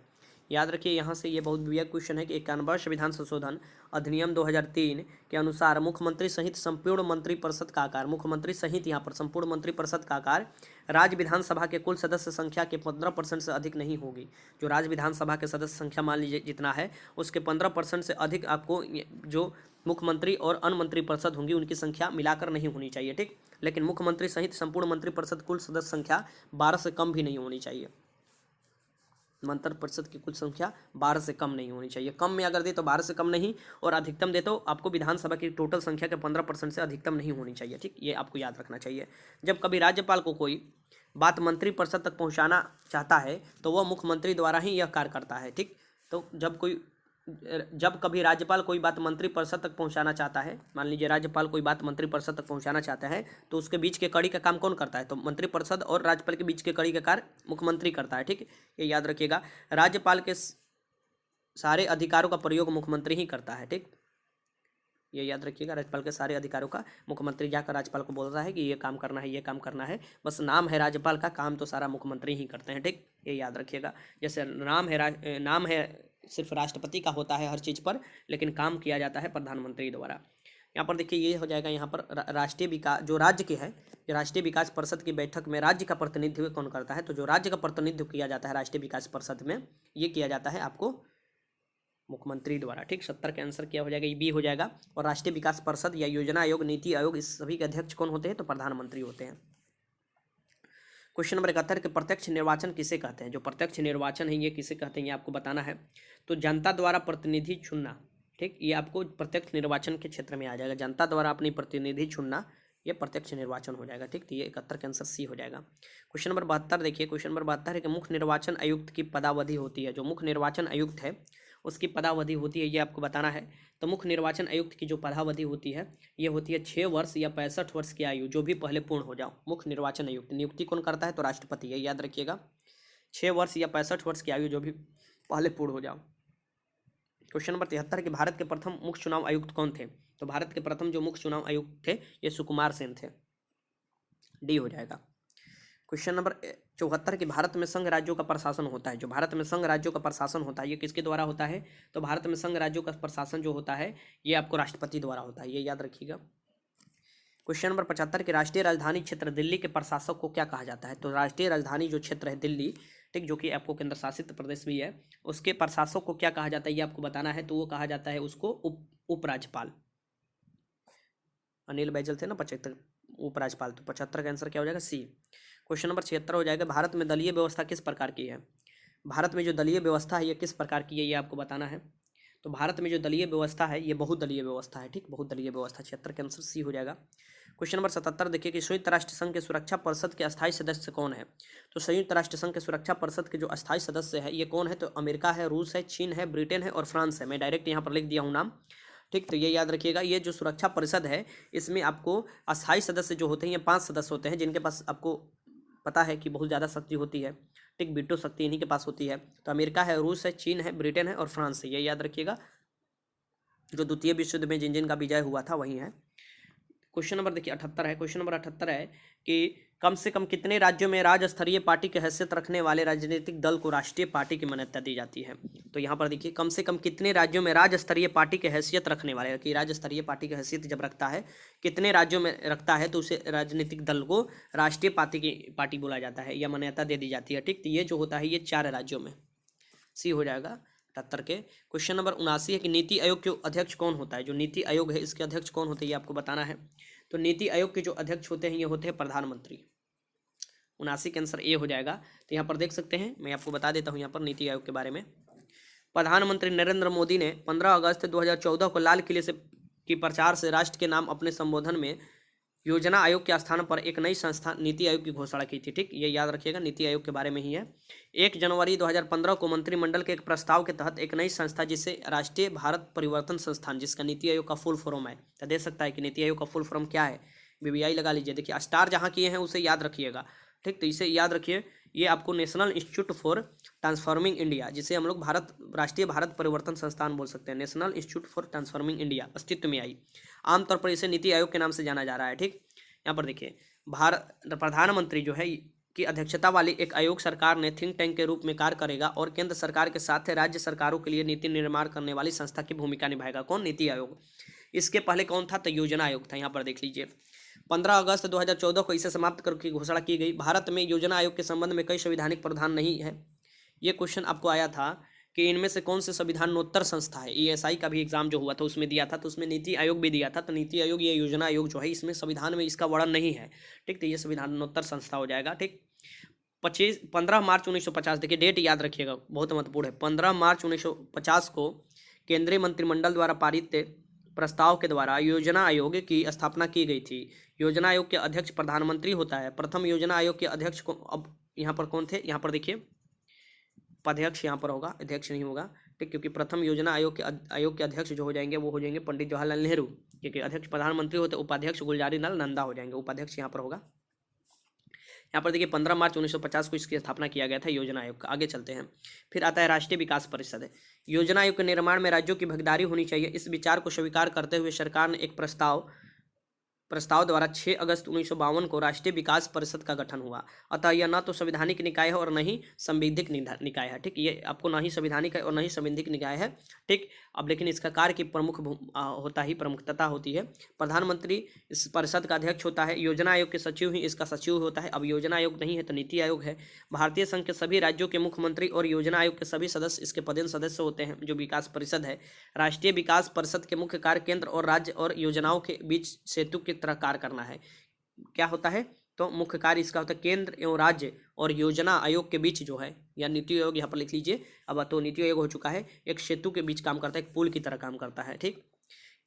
याद रखिए, यहाँ से ये बहुत बढ़िया क्वेश्चन है कि 91वां संविधान संशोधन अधिनियम 2003 के अनुसार मुख्यमंत्री सहित संपूर्ण मंत्रिपरिषद का आकार, मुख्यमंत्री सहित यहाँ पर संपूर्ण मंत्रिपरिषद का आकार राज्य विधानसभा के कुल सदस्य संख्या के 15% से अधिक नहीं होगी। जो राज्य विधानसभा के सदस्य संख्या मान लीजिए जितना है, उसके 15% से अधिक आपको जो मुख्यमंत्री और अन्य मंत्रिपरिषद होंगी उनकी संख्या मिलाकर नहीं होनी चाहिए। ठीक, लेकिन मुख्यमंत्री सहित संपूर्ण मंत्रिपरिषद कुल सदस्य संख्या 12 से कम भी नहीं होनी चाहिए। मंत्रिपरिषद की कुल संख्या 12 से कम नहीं होनी चाहिए। कम में अगर दे तो 12 से कम नहीं, और अधिकतम दे तो आपको विधानसभा की टोटल संख्या के 15% से अधिकतम नहीं होनी चाहिए। ठीक, ये आपको याद रखना चाहिए। जब कभी राज्यपाल को कोई बात मंत्रिपरिषद तक पहुंचाना चाहता है तो वह मुख्यमंत्री द्वारा ही यह कार्य करता है। ठीक, तो जब कभी राज्यपाल कोई बात मंत्रिपरिषद तक पहुंचाना चाहता है, मान लीजिए राज्यपाल कोई बात मंत्रिपरिषद तक पहुंचाना चाहता है, तो उसके बीच के कड़ी का काम कौन करता है, तो मंत्रिपरिषद और राज्यपाल के बीच के कड़ी का कार्य मुख्यमंत्री करता है। ठीक, ये याद रखिएगा। राज्यपाल के सारे अधिकारों का प्रयोग मुख्यमंत्री ही करता है। ठीक, ये याद रखिएगा, राज्यपाल के सारे अधिकारों का मुख्यमंत्री जाकर राज्यपाल को बोलता है कि ये काम करना है, ये काम करना है। बस नाम है राज्यपाल का, काम तो सारा मुख्यमंत्री ही करते हैं। ठीक, ये याद रखिएगा। जैसे नाम है सिर्फ राष्ट्रपति का होता है हर चीज़ पर, लेकिन काम किया जाता है प्रधानमंत्री द्वारा। यहाँ पर देखिए, ये हो जाएगा यहाँ पर राष्ट्रीय विकास, जो राज्य के है, राष्ट्रीय विकास परिषद की बैठक में राज्य का प्रतिनिधित्व कौन करता है, तो जो राज्य का प्रतिनिधित्व किया जाता है राष्ट्रीय विकास परिषद में, ये किया जाता है आपको मुख्यमंत्री द्वारा, ठीक। 70 का आंसर क्या हो जाएगा, ये बी हो जाएगा। और राष्ट्रीय विकास परिषद या योजना आयोग, नीति आयोग, इस सभी के अध्यक्ष कौन होते हैं, तो प्रधानमंत्री होते हैं। क्वेश्चन नंबर 71 के प्रत्यक्ष निर्वाचन किसे कहते हैं, जो प्रत्यक्ष निर्वाचन है ये किसे कहते हैं, ये आपको बताना है। तो जनता द्वारा प्रतिनिधि चुनना, ठीक, ये आपको प्रत्यक्ष निर्वाचन के क्षेत्र में आ जाएगा। जनता द्वारा अपनी प्रतिनिधि चुनना, ये प्रत्यक्ष निर्वाचन हो जाएगा, ठीक। तो ये 71 का आंसर सी हो जाएगा। क्वेश्चन नंबर 72 देखिए, क्वेश्चन नंबर 72 है कि मुख्य निर्वाचन आयुक्त की पदावधि होती है, जो मुख्य निर्वाचन आयुक्त है उसकी पदावधि होती है, ये आपको बताना है। तो मुख्य निर्वाचन आयुक्त की जो पदावधि होती है ये होती है 6 वर्ष या 65 वर्ष की आयु, जो भी पहले पूर्ण हो जाओ। मुख्य निर्वाचन आयुक्त नियुक्ति कौन करता है, तो राष्ट्रपति, ये याद रखिएगा। 6 वर्ष या 65 वर्ष की आयु जो भी पहले पूर्ण हो जाओ। क्वेश्चन नंबर 73 कि भारत के प्रथम मुख्य चुनाव आयुक्त कौन थे, तो भारत के प्रथम जो मुख्य चुनाव आयुक्त थे ये सुकुमार सेन थे, डी हो जाएगा। क्वेश्चन नंबर 74 कि भारत में संघ राज्यों का प्रशासन होता है, जो भारत में संघ राज्यों का प्रशासन होता है ये किसके द्वारा होता है, तो भारत में संघ राज्यों का प्रशासन जो होता है ये आपको राष्ट्रपति द्वारा होता है, ये याद रखिएगा। क्वेश्चन नंबर 75 कि राष्ट्रीय राजधानी क्षेत्र दिल्ली के प्रशासक को क्या कहा जाता है, तो राष्ट्रीय राजधानी जो क्षेत्र है दिल्ली, ठीक, जो कि आपको केंद्र शासित प्रदेश भी है, उसके प्रशासक को क्या कहा जाता है ये आपको बताना है। तो वो कहा जाता है उसको उपराज्यपाल। अनिल बैजल थे ना 75 उपराज्यपाल, तो 75 का आंसर क्या हो जाएगा, सी। क्वेश्चन नंबर 76 हो जाएगा, भारत में दलीय व्यवस्था किस प्रकार की है, भारत में जो दलीय व्यवस्था है ये किस प्रकार की है, ये आपको बताना है। तो भारत में जो दलीय व्यवस्था है ये बहुदलीय व्यवस्था है, ठीक, बहुदलीय व्यवस्था। 76 का आंसर सी हो जाएगा। क्वेश्चन नंबर 77 देखिए कि संयुक्त राष्ट्र संघ के सुरक्षा परिषद के अस्थायी सदस्य कौन है, तो संयुक्त राष्ट्र संघ के सुरक्षा परिषद के जो अस्थायी सदस्य है ये कौन है, तो अमेरिका है, रूस है, चीन है, ब्रिटेन है और फ्रांस है। मैं डायरेक्ट यहाँ पर लिख दिया हूँ नाम, ठीक। तो ये याद रखिएगा, ये जो सुरक्षा परिषद है इसमें आपको अस्थायी सदस्य जो होते हैं ये 5 सदस्य होते हैं, जिनके पास आपको पता है कि बहुत ज़्यादा शक्ति होती है, ठीक, वीटो शक्ति इन्हीं के पास होती है। तो अमेरिका है, रूस है, चीन है, ब्रिटेन है और फ्रांस है, ये याद रखिएगा। जो द्वितीय विश्व युद्ध में जिन जिन का विजय हुआ था वही है। क्वेश्चन नंबर देखिए 78 है, क्वेश्चन नंबर 78 है कि कम से कम कितने राज्यों में राज्य स्तरीय पार्टी की हैसियत रखने वाले राजनीतिक दल को राष्ट्रीय पार्टी की मान्यता दी जाती है। तो यहाँ पर देखिए कम से कम कितने राज्यों में राज्य स्तरीय पार्टी की हैसियत रखने वाले, कि राज्य स्तरीय पार्टी की हैसियत जब रखता है कितने राज्यों में रखता है तो उसे राजनीतिक दल को राष्ट्रीय पार्टी बोला जाता है या मान्यता दे दी जाती है, ठीक। तो ये जो होता है ये 4 राज्यों में, सी हो जाएगा 78 के। क्वेश्चन नंबर 79 है कि नीति आयोग के अध्यक्ष कौन होता है, जो नीति आयोग है इसके अध्यक्ष कौन होते हैं ये आपको बताना है। तो नीति आयोग के जो अध्यक्ष होते हैं ये होते हैं प्रधानमंत्री। 79 के आंसर ए हो जाएगा। तो यहाँ पर देख सकते हैं, मैं आपको बता देता हूँ यहाँ पर नीति आयोग के बारे में। प्रधानमंत्री नरेंद्र मोदी ने 15 अगस्त 2014 को लाल किले से की प्रचार से राष्ट्र के नाम अपने संबोधन में योजना आयोग के स्थान पर एक नई संस्था नीति आयोग की घोषणा की थी, ठीक। ये याद रखिएगा, नीति आयोग के बारे में ही है। 1 जनवरी 2015 को मंत्रिमंडल के एक प्रस्ताव के तहत एक नई संस्था जिसे राष्ट्रीय भारत परिवर्तन संस्थान, जिसका नीति आयोग का फुल फॉर्म है, तो दे सकता है कि नीति आयोग का फुल फॉर्म क्या है, BBI लगा लीजिए। देखिए स्टार जहाँ किए हैं उसे याद रखिएगा, ठीक। तो इसे याद रखिए, ये आपको national institute for transforming India, जिसे हम लोग राष्ट्रीय भारत परिवर्तन संस्थान बोल सकते हैं, national institute for transforming India अस्तित्व में आई। आमतौर पर इसे नीति आयोग के नाम से जाना जा रहा है, ठीक। यहाँ पर देखिए प्रधानमंत्री जो है की अध्यक्षता वाली एक आयोग सरकार ने थिंक टैंक के रूप में कार्य करेगा और केंद्र सरकार के साथ राज्य सरकारों के लिए नीति निर्माण करने वाली संस्था की भूमिका निभाएगा। कौन, नीति आयोग। इसके पहले कौन था, तो योजना आयोग था। यहाँ पर देख लीजिए 15 अगस्त 2014 को इसे समाप्त करके घोषणा की गई। भारत में योजना आयोग के संबंध में कई संवैधानिक प्रावधान नहीं है। ये क्वेश्चन आपको आया था कि इनमें से कौन से संविधानोत्तर संस्था है। ESI का भी एग्जाम जो हुआ था उसमें दिया था, तो उसमें नीति आयोग भी दिया था। तो नीति आयोग ये योजना आयोग जो है इसमें संविधान में इसका वर्णन नहीं है, ठीक। तो ये संविधानोत्तर संस्था हो जाएगा, ठीक। 15 मार्च 1950, देखिए डेट याद रखिएगा, बहुत महत्वपूर्ण है। 15 मार्च 1950 को केंद्रीय मंत्रिमंडल द्वारा पारित प्रस्ताव के द्वारा योजना आयोग की स्थापना की गई थी। योजना आयोग के अध्यक्ष प्रधानमंत्री होता है। प्रथम योजना आयोग के अध्यक्ष को, अब यहाँ पर कौन थे, यहाँ पर देखिए उपाध्यक्ष यहाँ पर होगा, अध्यक्ष नहीं होगा, ठीक। क्योंकि प्रथम योजना आयोग के अध्यक्ष जो हो जाएंगे वो हो जाएंगे पंडित जवाहरलाल नेहरू, क्योंकि अध्यक्ष प्रधानमंत्री होते, उपाध्यक्ष गुलजारीलाल नंदा हो जाएंगे, उपाध्यक्ष यहाँ पर होगा। यहाँ पर देखिए 15 मार्च 1950 को इसकी स्थापना किया गया था योजना आयोग का। आगे चलते हैं, फिर आता है राष्ट्रीय विकास परिषद। योजना आयोग के निर्माण में राज्यों की भागीदारी होनी चाहिए, इस विचार को स्वीकार करते हुए सरकार ने एक प्रस्ताव प्रस्ताव द्वारा 6 अगस्त 1952 को राष्ट्रीय विकास परिषद का गठन हुआ। अतः यह न तो संवैधानिक निकाय है और न ही संवैधानिक निकाय है, ठीक। ये आपको ना ही संवैधानिक है और न ही संवैधानिक निकाय है, ठीक। अब लेकिन इसका कार्य की होता ही प्रमुखता होती है। प्रधानमंत्री इस परिषद का अध्यक्ष होता है। योजना आयोग के सचिव ही इसका सचिव होता है। अब योजना आयोग नहीं है तो नीति आयोग है। भारतीय संघ के सभी राज्यों के मुख्यमंत्री और योजना आयोग के सभी सदस्य इसके पदेन सदस्य होते हैं। जो विकास परिषद है, राष्ट्रीय विकास परिषद के मुख्य कार्य केंद्र और राज्य और योजनाओं के बीच सेतु की तरह कार्य करना है। क्या होता है? तो मुख्य कार्य इसका होता है केंद्र एवं राज्य और योजना आयोग के बीच जो है, या नीति आयोग यहाँ पर लिख लीजिए। अब तो नीति आयोग हो चुका है, एक सेतु के बीच काम करता है, एक पुल की तरह काम करता है, ठीक।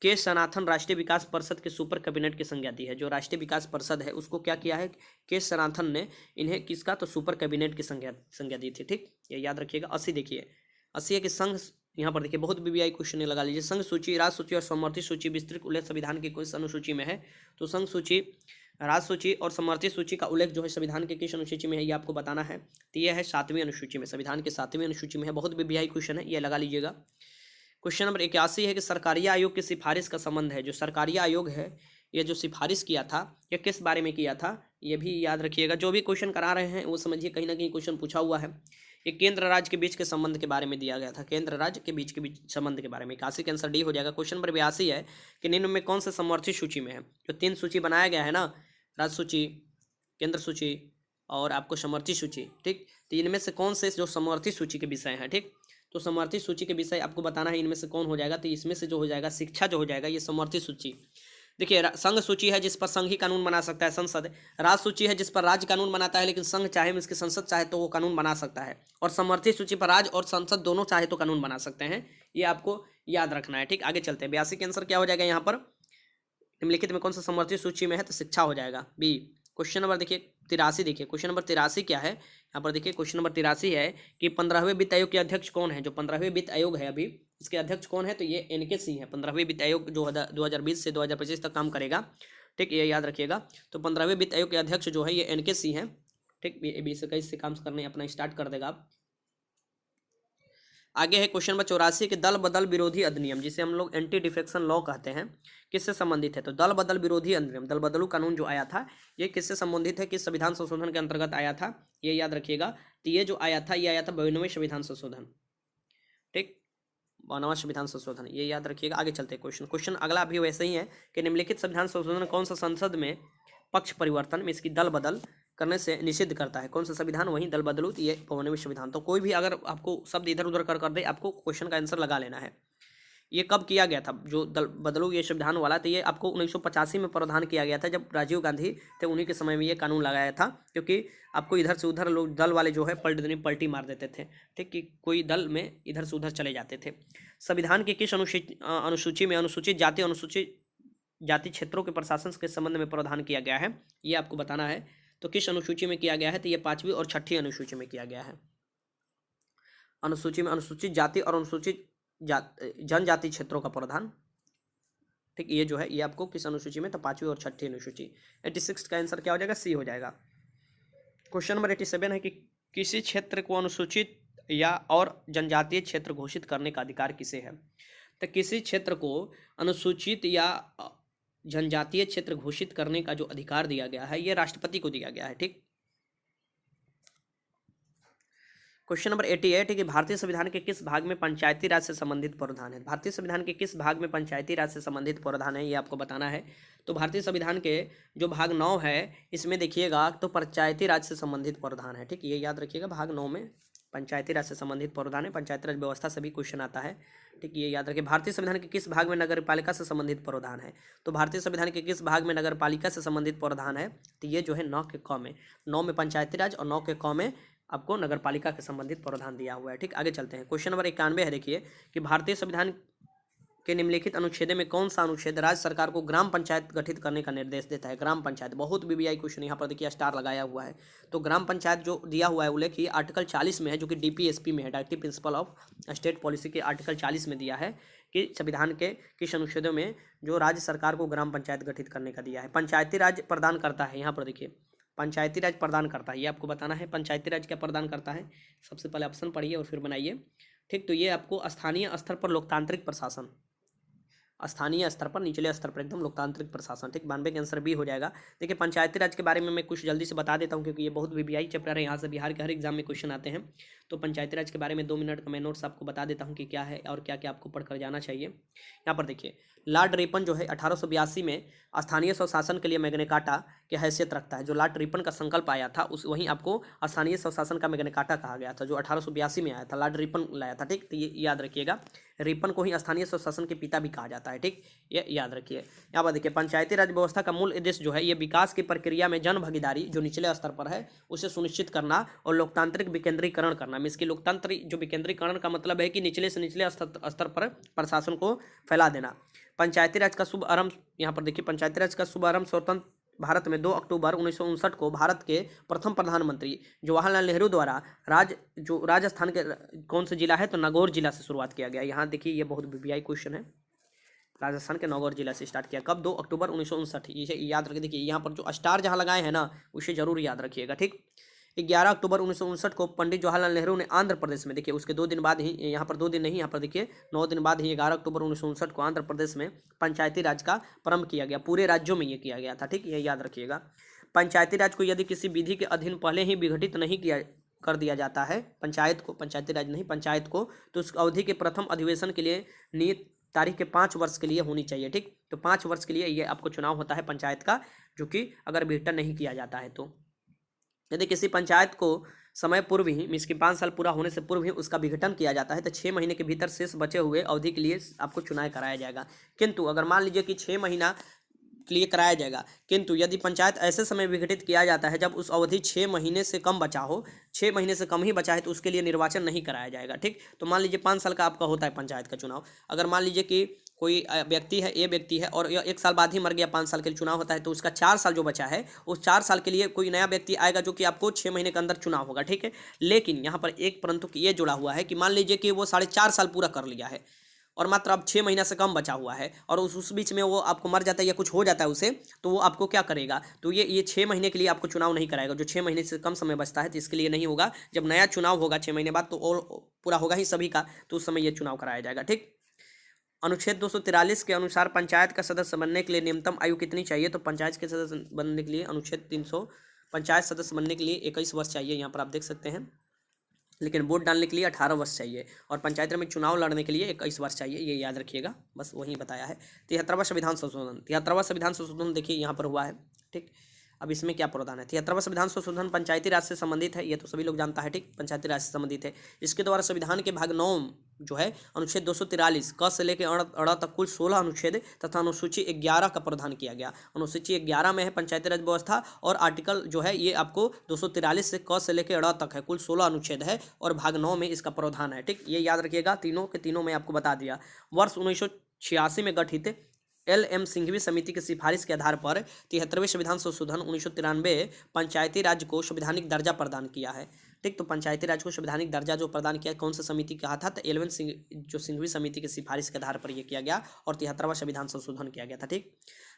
के सनाथन राष्ट्रीय विकास परिषद के सुपर कैबिनेट की संज्ञा दी है। जो राष्ट्रीय विकास परिषद है उसको क्या किया है? के सनाथन ने इन्हें किसका? तो सुपर कैबिनेट की संज्ञा दी थी, ठीक। ये याद रखिएगा। 80 देखिए, 80 है कि संघ, यहाँ पर देखिए बहुत बीबीआई क्वेश्चन लगा लीजिए। संघ सूची, राज्य सूची और समवर्ती सूची विस्तृत उल्लेख संविधान की किस अनुसूची में है? तो संघ सूची, राज्य सूची और समवर्ती सूची का उल्लेख जो है संविधान के किस अनुसूची में है, ये आपको बताना है। तो यह है 7वीं अनुसूची में, संविधान के 7वीं अनुसूची में है। बहुत बीबीआई क्वेश्चन है, ये लगा लीजिएगा। क्वेश्चन नंबर 81 है कि सरकारी आयोग की सिफारिश का संबंध है। जो सरकारी आयोग है, ये जो सिफारिश किया था, ये किस बारे में किया था, ये भी याद रखिएगा। जो भी क्वेश्चन करा रहे हैं वो समझिए, कहीं ना कहीं क्वेश्चन पूछा हुआ है। ये केंद्र राज्य के बीच के संबंध के बारे में दिया गया था, केंद्र राज्य के बीच संबंध के बारे में। 81 का आंसर डी हो जाएगा। क्वेश्चन नंबर 82 है कि निम्न में कौन से समवर्ती सूची में है? जो 3 सूची बनाया गया है ना, राज्य सूची, केंद्र सूची और आपको समवर्ती सूची, ठीक। तो इनमें से कौन से जो समवर्ती सूची के विषय हैं, ठीक। तो समवर्ती सूची के विषय आपको बताना है, इनमें से कौन हो जाएगा। तो इसमें से जो हो जाएगा शिक्षा जो हो जाएगा, ये समवर्ती सूची। देखिए, संघ सूची है जिस पर संघ ही कानून बना सकता है, संसद। राज्य सूची है जिस पर राज्य कानून बनाता है, लेकिन संघ चाहे इसकी संसद चाहे तो वो कानून बना सकता है। और समवर्ती सूची पर राज्य और संसद दोनों चाहे तो कानून बना सकते हैं। ये आपको याद रखना है, ठीक। आगे चलते हैं। 82 के आंसर क्या हो जाएगा यहाँ पर? निम्नलिखित में कौन सा समवर्ती सूची में है? तो शिक्षा हो जाएगा, बी। क्वेश्चन नंबर देखिए 83, देखिए क्वेश्चन नंबर 83 क्या है यहाँ पर? देखिए क्वेश्चन नंबर 83 है कि 15वें वित्त आयोग के अध्यक्ष कौन है? जो 15वें वित्त आयोग है अभी, इसके अध्यक्ष कौन है? तो ये एनके सिंह है। 15वें वित्त आयोग जो 2020 से 2025 तक काम करेगा, ठीक। ये याद रखिएगा। तो 15वें वित्त आयोग के अध्यक्ष जो है ये एनके सिंह है, ठीक। 2021 से काम करने अपना स्टार्ट कर देगा आप। आगे है क्वेश्चन नंबर 84 के दल बदल विरोधी अधिनियम, जिसे हम लोग एंटी डिफेक्शन लॉ कहते हैं, किससे संबंधित है? तो दल बदल विरोधी अधिनियम, दल बदलू कानून जो आया था, ये किससे संबंधित है? किस संविधान संशोधन के अंतर्गत आया था? ये याद रखिएगा। तो ये जो आया था, ये आया था 92वें संविधान संशोधन, ठीक। 92वां संविधान संशोधन, ये याद रखिएगा। आगे चलते हैं क्वेश्चन अगला भी वैसे ही है कि निम्नलिखित संविधान संशोधन कौन सा संसद में पक्ष परिवर्तन में इसकी दल बदल करने से निषिद्ध करता है? कौन सा संविधान? वही दल बदलू। तो ये 52वें संविधान। तो कोई भी अगर आपको शब्द इधर उधर कर दे, आपको क्वेश्चन का आंसर लगा लेना है। ये कब किया गया था जो दल बदलू ये संविधान वाला? तो ये आपको 1985 में प्रावधान किया गया था, जब राजीव गांधी थे उन्हीं के समय में ये कानून लगाया था। क्योंकि आपको इधर से उधर लोग, दल वाले जो है पलटी मार देते थे, ठीक। कि कोई दल में इधर से उधर चले जाते थे। संविधान की किस अनुसूची में अनुसूचित जाति, अनुसूचित जाति क्षेत्रों के प्रशासन के संबंध में प्रावधान किया गया है? ये आपको बताना है। तो किस अनुसूची में किया गया है? तो ये 5वीं और 6ठी अनुसूची में किया गया है। अनुसूची में अनुसूचित जाति और अनुसूचित जनजाति क्षेत्रों का प्रावधान, ठीक। ये जो है ये आपको किस अनुसूची में? तो 5वीं और 6ठी अनुसूची। 86 का आंसर क्या हो जाएगा? सी हो जाएगा। क्वेश्चन नंबर 87 है कि किसी क्षेत्र को अनुसूचित या और जनजातीय क्षेत्र घोषित करने का अधिकार किसे है? तो किसी क्षेत्र को अनुसूचित या जनजातीय क्षेत्र घोषित करने का जो अधिकार दिया गया है, ये राष्ट्रपति को दिया गया है, ठीक। क्वेश्चन नंबर 88 है कि भारतीय संविधान के किस भाग में पंचायती राज से संबंधित प्रावधान है? भारतीय संविधान के किस भाग में पंचायती राज से संबंधित प्रावधान है, ये आपको बताना है। तो भारतीय संविधान के जो भाग 9 है, इसमें देखिएगा तो पंचायती राज से संबंधित प्रावधान है, ठीक। ये याद रखिएगा, भाग 9 में पंचायती राज से संबंधित प्रावधान है। पंचायती राज व्यवस्था से भी क्वेश्चन आता है, ठीक। ये याद रखिए। भारतीय संविधान के किस भाग में नगर पालिका से संबंधित प्रावधान है? तो भारतीय संविधान के किस भाग में नगर पालिका से संबंधित प्रावधान है? तो ये जो है 9 के क में, 9 में पंचायती राज और 9 के क में आपको नगर पालिका के संबंधित प्रावधान दिया हुआ है, ठीक। आगे चलते हैं। क्वेश्चन नंबर 91 है, देखिए कि भारतीय संविधान के निम्नलिखित अनुच्छेद में कौन सा अनुच्छेद राज्य सरकार को ग्राम पंचायत गठित करने का निर्देश देता है? ग्राम पंचायत, बहुत बीबीआई क्वेश्चन यहाँ पर देखिए स्टार लगाया हुआ है। तो ग्राम पंचायत जो दिया हुआ है उल्लेख ये आर्टिकल 40 में है, जो कि डीपीएसपी में है, directive principle of state policy के आर्टिकल 40 में दिया है कि संविधान के किस अनुच्छेदों में जो राज्य सरकार को ग्राम पंचायत गठित करने का दिया है। पंचायती राज प्रदान करता है, यहाँ पर देखिए पंचायती राज प्रदान करता है, ये आपको बताना है। पंचायती राज क्या प्रदान करता है? सबसे पहले ऑप्शन पढ़िए और फिर बनाइए, ठीक। तो ये आपको स्थानीय स्तर पर लोकतांत्रिक प्रशासन, स्थानीय स्तर पर, निचले स्तर पर एकदम लोकतांत्रिक प्रशासन, ठीक। 92 का आंसर बी हो जाएगा। देखिए पंचायती राज के बारे में मैं कुछ जल्दी से बता देता हूँ, क्योंकि ये बहुत वीवीआई चैप्टर है, यहाँ से बिहार के हर एग्जाम में क्वेश्चन आते हैं। तो पंचायती राज के बारे में 2 मिनट का मैं नोट्स आपको बता देता हूँ कि क्या है और क्या क्या आपको पढ़कर जाना चाहिए। यहाँ पर देखिए, लॉर्ड रिपन जो है 1882 में स्थानीय स्वशासन के लिए मैग्ना कार्टा की हैसियत रखता है। जो लॉर्ड रिपन का संकल्प आया था उस वहीं आपको स्थानीय स्वशासन का मैग्ना कार्टा कहा गया था, जो 1882 में आया था, लॉर्ड रिपन लाया था, ठीक। तो ये याद रखिएगा, रिपन को ही स्थानीय स्वशासन के पिता भी कहा जाता है, ठीक। ये याद रखिए। यहाँ पर देखिए, पंचायती राज व्यवस्था का मूल उद्देश्य जो है ये विकास की प्रक्रिया में जन भागीदारी जो निचले स्तर पर है उसे सुनिश्चित करना और लोकतांत्रिक विकेंद्रीकरण करना। इसकी लोकतंत्र जो विकेंद्रीकरण का मतलब है कि निचले से निचले स्तर पर प्रशासन को फैला देना। पंचायती राज का शुभ आरंभ, यहाँ पर देखिए, पंचायती राज का शुभ आरंभ स्वतंत्र भारत में 2 अक्टूबर 1959 को भारत के प्रथम प्रधानमंत्री जवाहरलाल नेहरू द्वारा राजस्थान के कौन सा जिला है, तो नागौर जिला से शुरुआत किया गया। यहाँ देखिए, ये बहुत वीवीआई क्वेश्चन है। राजस्थान के नागौर जिला से स्टार्ट किया, कब? 2 अक्टूबर 1959। इसे याद रखिए। देखिए यहाँ पर जो स्टार जहाँ लगाए हैं ना, उसे जरूर याद रखिएगा, ठीक। 11 अक्टूबर 1959 को पंडित जवाहरलाल नेहरू ने आंध्र प्रदेश में, देखिए उसके 2 दिन बाद ही, यहाँ पर 2 दिन नहीं, यहाँ पर देखिए 9 दिन बाद ही 11 अक्टूबर 1959 को आंध्र प्रदेश में पंचायती राज का प्रारंभ किया गया। पूरे राज्यों में ये किया गया था, ठीक। ये याद रखिएगा। पंचायती राज को यदि किसी विधि के अधीन पहले ही विघटित नहीं कर दिया जाता है, पंचायत को, पंचायती राज नहीं, पंचायत को, तो उस अवधि के प्रथम अधिवेशन के लिए नियत तारीख के 5 वर्ष के लिए होनी चाहिए, ठीक। तो 5 वर्ष के लिए ये आपको चुनाव होता है पंचायत का, जो कि अगर विघटन नहीं किया जाता है तो। यदि किसी पंचायत को समय पूर्व ही, इसके 5 साल पूरा होने से पूर्व ही उसका विघटन किया जाता है, तो 6 महीने के भीतर शेष बचे हुए अवधि के लिए आपको चुनाव कराया जाएगा। किंतु अगर मान लीजिए कि 6 महीना के लिए कराया जाएगा, किंतु यदि पंचायत ऐसे समय विघटित किया जाता है जब उस अवधि 6 महीने से कम बचा हो, 6 महीने से कम ही बचा है, तो उसके लिए निर्वाचन नहीं कराया जाएगा, ठीक। तो मान लीजिए 5 साल का आपका होता है पंचायत का चुनाव। अगर मान लीजिए कि कोई व्यक्ति है, ए व्यक्ति है, और 1 साल बाद ही मर गया, 5 साल के लिए चुनाव होता है, तो उसका 4 साल जो बचा है, उस 4 साल के लिए कोई नया व्यक्ति आएगा जो कि आपको 6 महीने के अंदर चुनाव होगा, ठीक है। लेकिन यहाँ पर एक परंतु ये जुड़ा हुआ है कि मान लीजिए कि वो 4.5 साल पूरा कर लिया है और मात्र अब 6 महीना से कम बचा हुआ है, और उस बीच में वो आपको मर जाता है या कुछ हो जाता है उसे, तो वो आपको क्या करेगा, तो ये 6 महीने के लिए आपको चुनाव नहीं कराएगा। जो 6 महीने से कम समय बचता है तो इसके लिए नहीं होगा। जब नया चुनाव होगा 6 महीने बाद, तो और पूरा होगा ही सभी का, तो उस समय ये चुनाव कराया जाएगा, ठीक। अनुच्छेद 243 के अनुसार पंचायत का सदस्य बनने के लिए न्यूनतम आयु कितनी चाहिए, तो पंचायत के सदस्य बनने के लिए अनुच्छेद 300, पंचायत सदस्य बनने के लिए 21 वर्ष चाहिए, यहाँ पर आप देख सकते हैं। लेकिन वोट डालने के लिए 18 वर्ष चाहिए, और पंचायत में चुनाव लड़ने के लिए 21 वर्ष चाहिए, ये याद रखिएगा, बस वही बताया है। 73वां संविधान संशोधन, 73वां संविधान संशोधन देखिए यहाँ पर हुआ है, ठीक। अब इसमें क्या प्रावधान है? 73वां संविधान संशोधन पंचायती राज से संबंधित है, ये तो सभी लोग जानता है, ठीक। पंचायती राज से संबंधित है। इसके द्वारा संविधान के भाग 9 जो है अनुच्छेद 243 क से लेकर अड़ तक कुल 16 अनुच्छेद तथा अनुसूची 11 का प्रावधान किया गया। अनुसूची 11 में है पंचायती राज व्यवस्था, और आर्टिकल जो है ये आपको 243 से क से लेकर अड़ तक है, कुल 16 अनुच्छेद है, और भाग 9 में इसका प्रावधान है, ठीक। ये याद रखिएगा, तीनों के तीनों में आपको बता दिया। वर्ष 1986 में गठित LM सिंघवी समिति की सिफारिश के आधार पर 73वें संविधान संशोधन 1993 पंचायती राज को संवैधानिक दर्जा प्रदान किया है, ठीक। तो पंचायती राज को संवैधानिक दर्जा जो प्रदान किया, कौन सा समिति कहा था, तो LM जो सिंघवी समिति की सिफारिश के आधार पर यह किया गया, और 73वां संविधान संशोधन किया गया था, ठीक।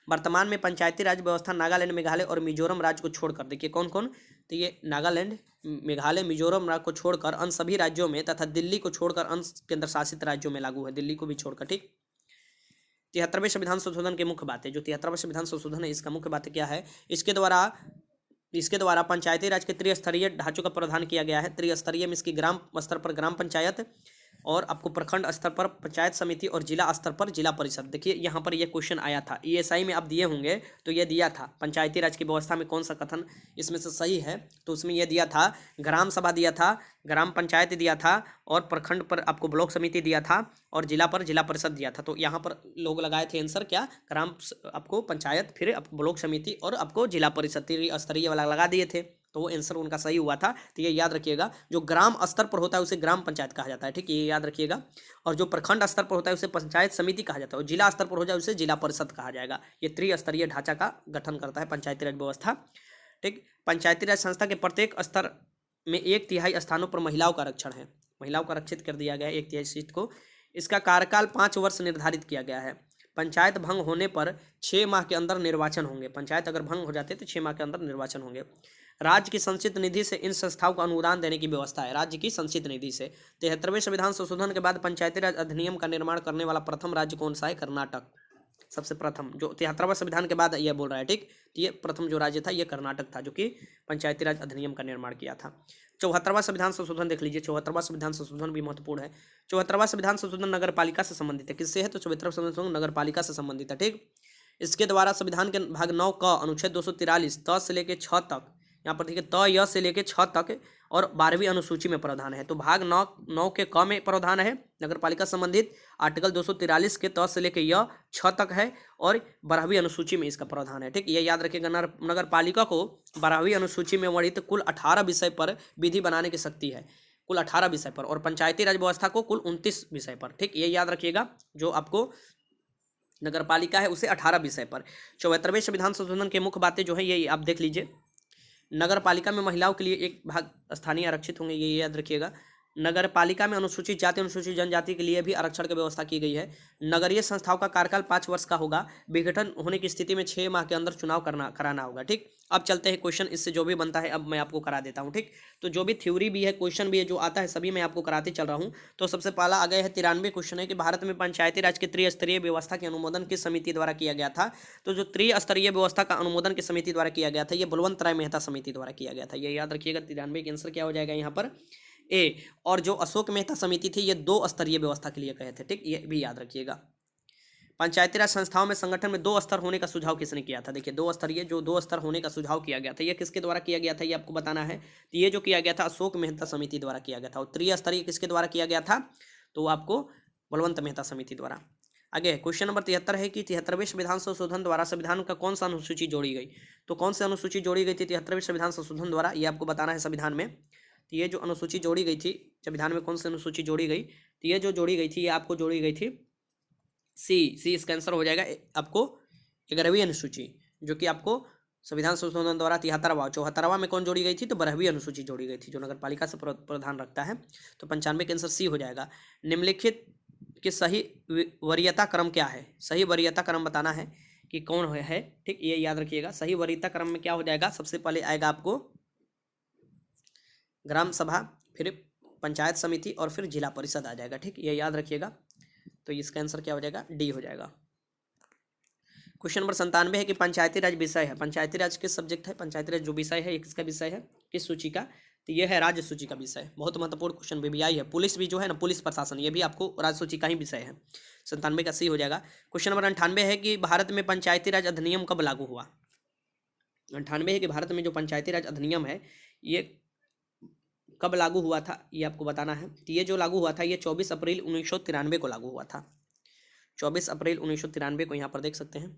वर्तमान में पंचायती राज व्यवस्था नागालैंड, मेघालय और मिजोरम राज्य को छोड़कर, देखिए कौन कौन, तो ये नागालैंड, मेघालय, मिजोरम राज्य को छोड़कर अन्य सभी राज्यों में, तथा दिल्ली को छोड़कर अन्य केंद्र शासित राज्यों में लागू है, दिल्ली को भी छोड़कर, ठीक। 73वें संविधान संशोधन की मुख्य बातें, जो 73वां संविधान संशोधन है इसका मुख्य बातें क्या है, इसके द्वारा पंचायती राज के त्रिस्तरीय ढांचों का प्रावधान किया गया है। त्रिस्तरीय में इसकी ग्राम स्तर पर ग्राम पंचायत, और आपको प्रखंड स्तर पर पंचायत समिति, और जिला स्तर पर जिला परिषद। देखिए यहाँ पर यह क्वेश्चन आया था, ESI में आप दिए होंगे, तो ये दिया था पंचायती राज की व्यवस्था में कौन सा कथन इसमें से सही है, तो उसमें यह दिया था ग्राम सभा दिया था, ग्राम पंचायत दिया था, और प्रखंड पर आपको ब्लॉक समिति दिया था, और जिला पर जिला परिषद दिया था। तो यहाँ पर लोग लगाए थे आंसर क्या, ग्राम आपको पंचायत, फिर आपको ब्लॉक समिति, और आपको जिला परिषद स्तरीय वाला लगा दिए थे, तो वो आंसर उनका सही हुआ था। तो ये याद रखिएगा, जो ग्राम स्तर पर होता है उसे ग्राम पंचायत कहा जाता है, ठीक, ये याद रखिएगा। और जो प्रखंड स्तर पर होता है उसे पंचायत समिति कहा जाता है, और जिला स्तर पर हो जाए उसे जिला परिषद कहा जाएगा। ये त्रिस्तरीय ढांचा का गठन करता है पंचायती राज व्यवस्था, ठीक। पंचायती राज संस्था के प्रत्येक स्तर में 1/3 स्थानों पर महिलाओं का आरक्षण है, महिलाओं का आरक्षित कर दिया गया है 1/3 सीट को। इसका कार्यकाल 5 वर्ष निर्धारित किया गया है। पंचायत भंग होने पर 6 माह के अंदर निर्वाचन होंगे। पंचायत अगर भंग हो जाते तो 6 माह के अंदर निर्वाचन होंगे। राज्य की संचित निधि से इन संस्थाओं को अनुदान देने की व्यवस्था है। राज्य की संचित निधि से 73वें संविधान संशोधन के बाद पंचायती राज अधिनियम का निर्माण करने वाला प्रथम राज्य कौन सा है? कर्नाटक। सबसे प्रथम जो 73वें संविधान के बाद यह बोल रहा है, ठीक। तो ये प्रथम जो राज्य था ये कर्नाटक था, जो कि पंचायती राज अधिनियम का निर्माण किया था। 74वां संविधान संशोधन देख लीजिए। 74वां संविधान संशोधन भी महत्वपूर्ण है। 74वां संविधान संशोधन नगर पालिका से संबंधित है। किससे है? तो 74वां संशोधन नगर पालिका से संबंधित है, ठीक। इसके द्वारा संविधान के भाग 9 क अनुच्छेद 243 त से लेकर 6 तक, यहाँ पर देखिए त य से लेकर 6 तक और 12वीं अनुसूची में प्रावधान है। तो भाग 9 के क में प्रावधान है नगर पालिका संबंधित, आर्टिकल 243 के त से लेकर य 6 तक है और 12वीं अनुसूची में इसका प्रावधान है, ठीक। ये याद रखिएगा, नगर पालिका को 12वीं अनुसूची में वर्णित कुल 18 विषय पर विधि बनाने की शक्ति है, कुल 18 विषय पर, और पंचायती राज व्यवस्था को कुल 29 विषय पर, ठीक। ये याद रखिएगा, जो आपको नगर पालिका है उसे 18 विषय पर। 74वें संविधान संशोधन के मुख्य बातें जो है ये आप देख लीजिए। नगर पालिका में महिलाओं के लिए एक भाग स्थानीय आरक्षित होंगे, ये याद रखिएगा। नगर पालिका में अनुसूचित जाति अनुसूचित जनजाति के लिए भी आरक्षण की व्यवस्था की गई है। नगरीय संस्थाओं का कार्यकाल 5 वर्ष का होगा। विघटन होने की स्थिति में 6 माह के अंदर चुनाव कराना होगा, ठीक। अब चलते हैं क्वेश्चन, इससे जो भी बनता है अब मैं आपको करा देता हूँ, ठीक। तो जो भी थ्योरी भी है, क्वेश्चन भी है, जो आता है सभी मैं आपको कराते चल रहा हूँ। तो सबसे पहला आ गया है 93 क्वेश्चन है कि भारत में पंचायती राज की त्रिस्तरीय व्यवस्था के अनुमोदन किस समिति द्वारा किया गया था? तो जो त्रिस्तरीय व्यवस्था का अनुमोदन किस समिति द्वारा किया गया था? ये बलवंत राय मेहता समिति द्वारा किया गया था। ये याद रखिएगा। 93 का आंसर क्या हो जाएगा यहाँ पर? ए। और जो अशोक मेहता समिति थी ये 2 स्तरीय व्यवस्था के लिए कहे थे, ठीक। ये भी याद रखिएगा। पंचायती राज संस्थाओं में संगठन में 2 स्तर होने का सुझाव किसने किया था? देखिए 2 स्तरीय, जो 2 स्तर होने का सुझाव किया गया था, ये किसके द्वारा किया गया था ये आपको बताना है। तो ये जो किया गया था अशोक मेहता समिति द्वारा किया गया था। और त्रिस्तरीय किसके द्वारा किया गया था? तो आपको बलवंत मेहता समिति द्वारा। आगे क्वेश्चन नंबर 73 है कि 73वें संविधान संशोधन द्वारा संविधान का कौन सा अनुसूची जोड़ी गई? तो कौन सी अनुसूची जोड़ी गई थी 73वें संविधान संशोधन द्वारा? ये आपको बताना है संविधान में। तो ये जो अनुसूची जोड़ी गई थी संविधान में, कौन सी अनुसूची जोड़ी गई? तो ये जो जोड़ी गई थी ये आपको जोड़ी गई थी सी। इसका आंसर हो जाएगा आपको 11वीं अनुसूची, जो कि आपको संविधान संशोधन द्वारा 73वां। 74वां में कौन जोड़ी गई थी? तो 12वीं अनुसूची जोड़ी गई थी, जो नगर पालिका से प्रावधान रखता है। तो 95 का आंसर सी हो जाएगा। निम्नलिखित कि सही वरीयता क्रम क्या है? सही वरीयता क्रम बताना है कि कौन है, ठीक। ये याद रखिएगा। सही वरीयता क्रम में क्या हो जाएगा? सबसे पहले आएगा आपको ग्राम सभा, फिर पंचायत समिति और फिर जिला परिषद आ जाएगा, ठीक। ये याद रखिएगा। तो इसका आंसर क्या हो जाएगा? डी हो जाएगा। क्वेश्चन नंबर 97 है कि पंचायती राज विषय है। पंचायती राज किस सब्जेक्ट है? पंचायती राज जो विषय है ये किसका विषय है? किस सूची का? तो ये है राज्य सूची का विषय। बहुत महत्वपूर्ण क्वेश्चन भी आई है। पुलिस भी जो है ना, पुलिस प्रशासन, ये भी आपको राज्य सूची का ही विषय है। 97 का सी हो जाएगा। क्वेश्चन नंबर 98 है कि भारत में पंचायती राज अधिनियम कब लागू हुआ? 98 है कि भारत में जो पंचायती राज अधिनियम है ये कब लागू हुआ था, ये आपको बताना है। तो ये जो लागू हुआ था ये 24 अप्रैल 1993 को लागू हुआ था। 24 अप्रैल 1993 को यहाँ पर देख सकते हैं,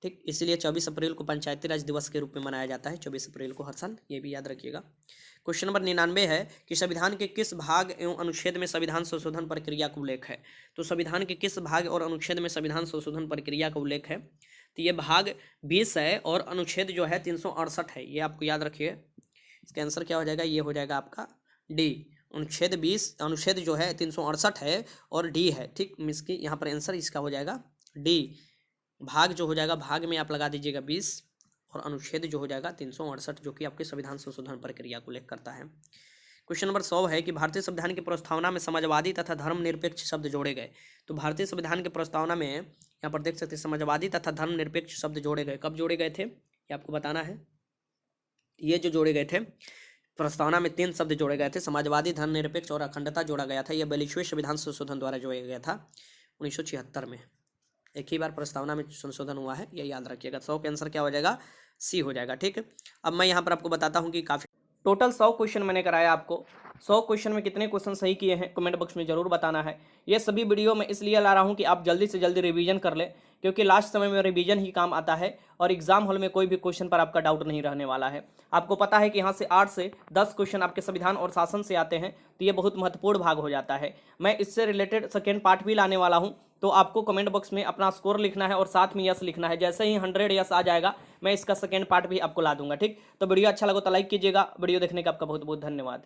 ठीक। इसलिए 24 अप्रैल को पंचायती राज दिवस के रूप में मनाया जाता है, 24 अप्रैल को हर साल, ये भी याद रखिएगा। क्वेश्चन नंबर 99 है कि संविधान के किस भाग एवं अनुच्छेद में संविधान संशोधन प्रक्रिया का उल्लेख है? तो संविधान के किस भाग और अनुच्छेद में संविधान संशोधन प्रक्रिया का उल्लेख है? तो ये भाग 20 है और अनुच्छेद जो है 368 है, ये आपको याद रखिए। इसका आंसर क्या हो जाएगा? ये हो जाएगा आपका डी। अनुच्छेद 20, अनुच्छेद जो है 368 है और डी है, ठीक। इसकी यहाँ पर आंसर इसका हो जाएगा डी। भाग जो हो जाएगा, भाग में आप लगा दीजिएगा 20 और अनुच्छेद जो हो जाएगा 368, जो कि आपके संविधान संशोधन प्रक्रिया को उल्लेख करता है। क्वेश्चन नंबर 100 है कि भारतीय संविधान की प्रस्तावना में समाजवादी तथा धर्मनिरपेक्ष शब्द जोड़े गए। तो भारतीय संविधान की प्रस्तावना में यहाँ पर देख सकते हैं समाजवादी तथा धर्मनिरपेक्ष शब्द जोड़े गए। कब जोड़े गए थे ये आपको बताना है। ये जो जोड़े गए थे प्रस्तावना में 3 शब्द जोड़े गए थे, समाजवादी, धर्मनिरपेक्ष और अखंडता जोड़ा गया था। यह 42वें संविधान संशोधन द्वारा जोड़ा गया था 1976 में। एक ही बार प्रस्तावना में संशोधन हुआ है, ये याद रखिएगा। 100 का आंसर क्या हो जाएगा? सी हो जाएगा, ठीक है। अब मैं यहाँ पर आपको बताता हूँ कि काफ़ी टोटल 100 क्वेश्चन मैंने कराया आपको। 100 क्वेश्चन में कितने क्वेश्चन सही किए हैं कमेंट बॉक्स में जरूर बताना है। ये सभी वीडियो मैं इसलिए ला रहा हूँ कि आप जल्दी से जल्दी रिवीजन कर लें, क्योंकि लास्ट समय में रिवीजन ही काम आता है और एग्जाम हॉल में कोई भी क्वेश्चन पर आपका डाउट नहीं रहने वाला है। आपको पता है कि यहाँ से 8 से 10 क्वेश्चन आपके संविधान और शासन से आते हैं, तो ये बहुत महत्वपूर्ण भाग हो जाता है। मैं इससे रिलेटेड सेकेंड पार्ट भी लाने वाला हूँ, तो आपको कमेंट बॉक्स में अपना स्कोर लिखना है और साथ में यस लिखना है। जैसे ही 100 यस आ जाएगा मैं इसका सेकेंड पार्ट भी आपको ला दूंगा, ठीक। तो वीडियो अच्छा लगा तो लाइक कीजिएगा। वीडियो देखने का आपका बहुत बहुत धन्यवाद।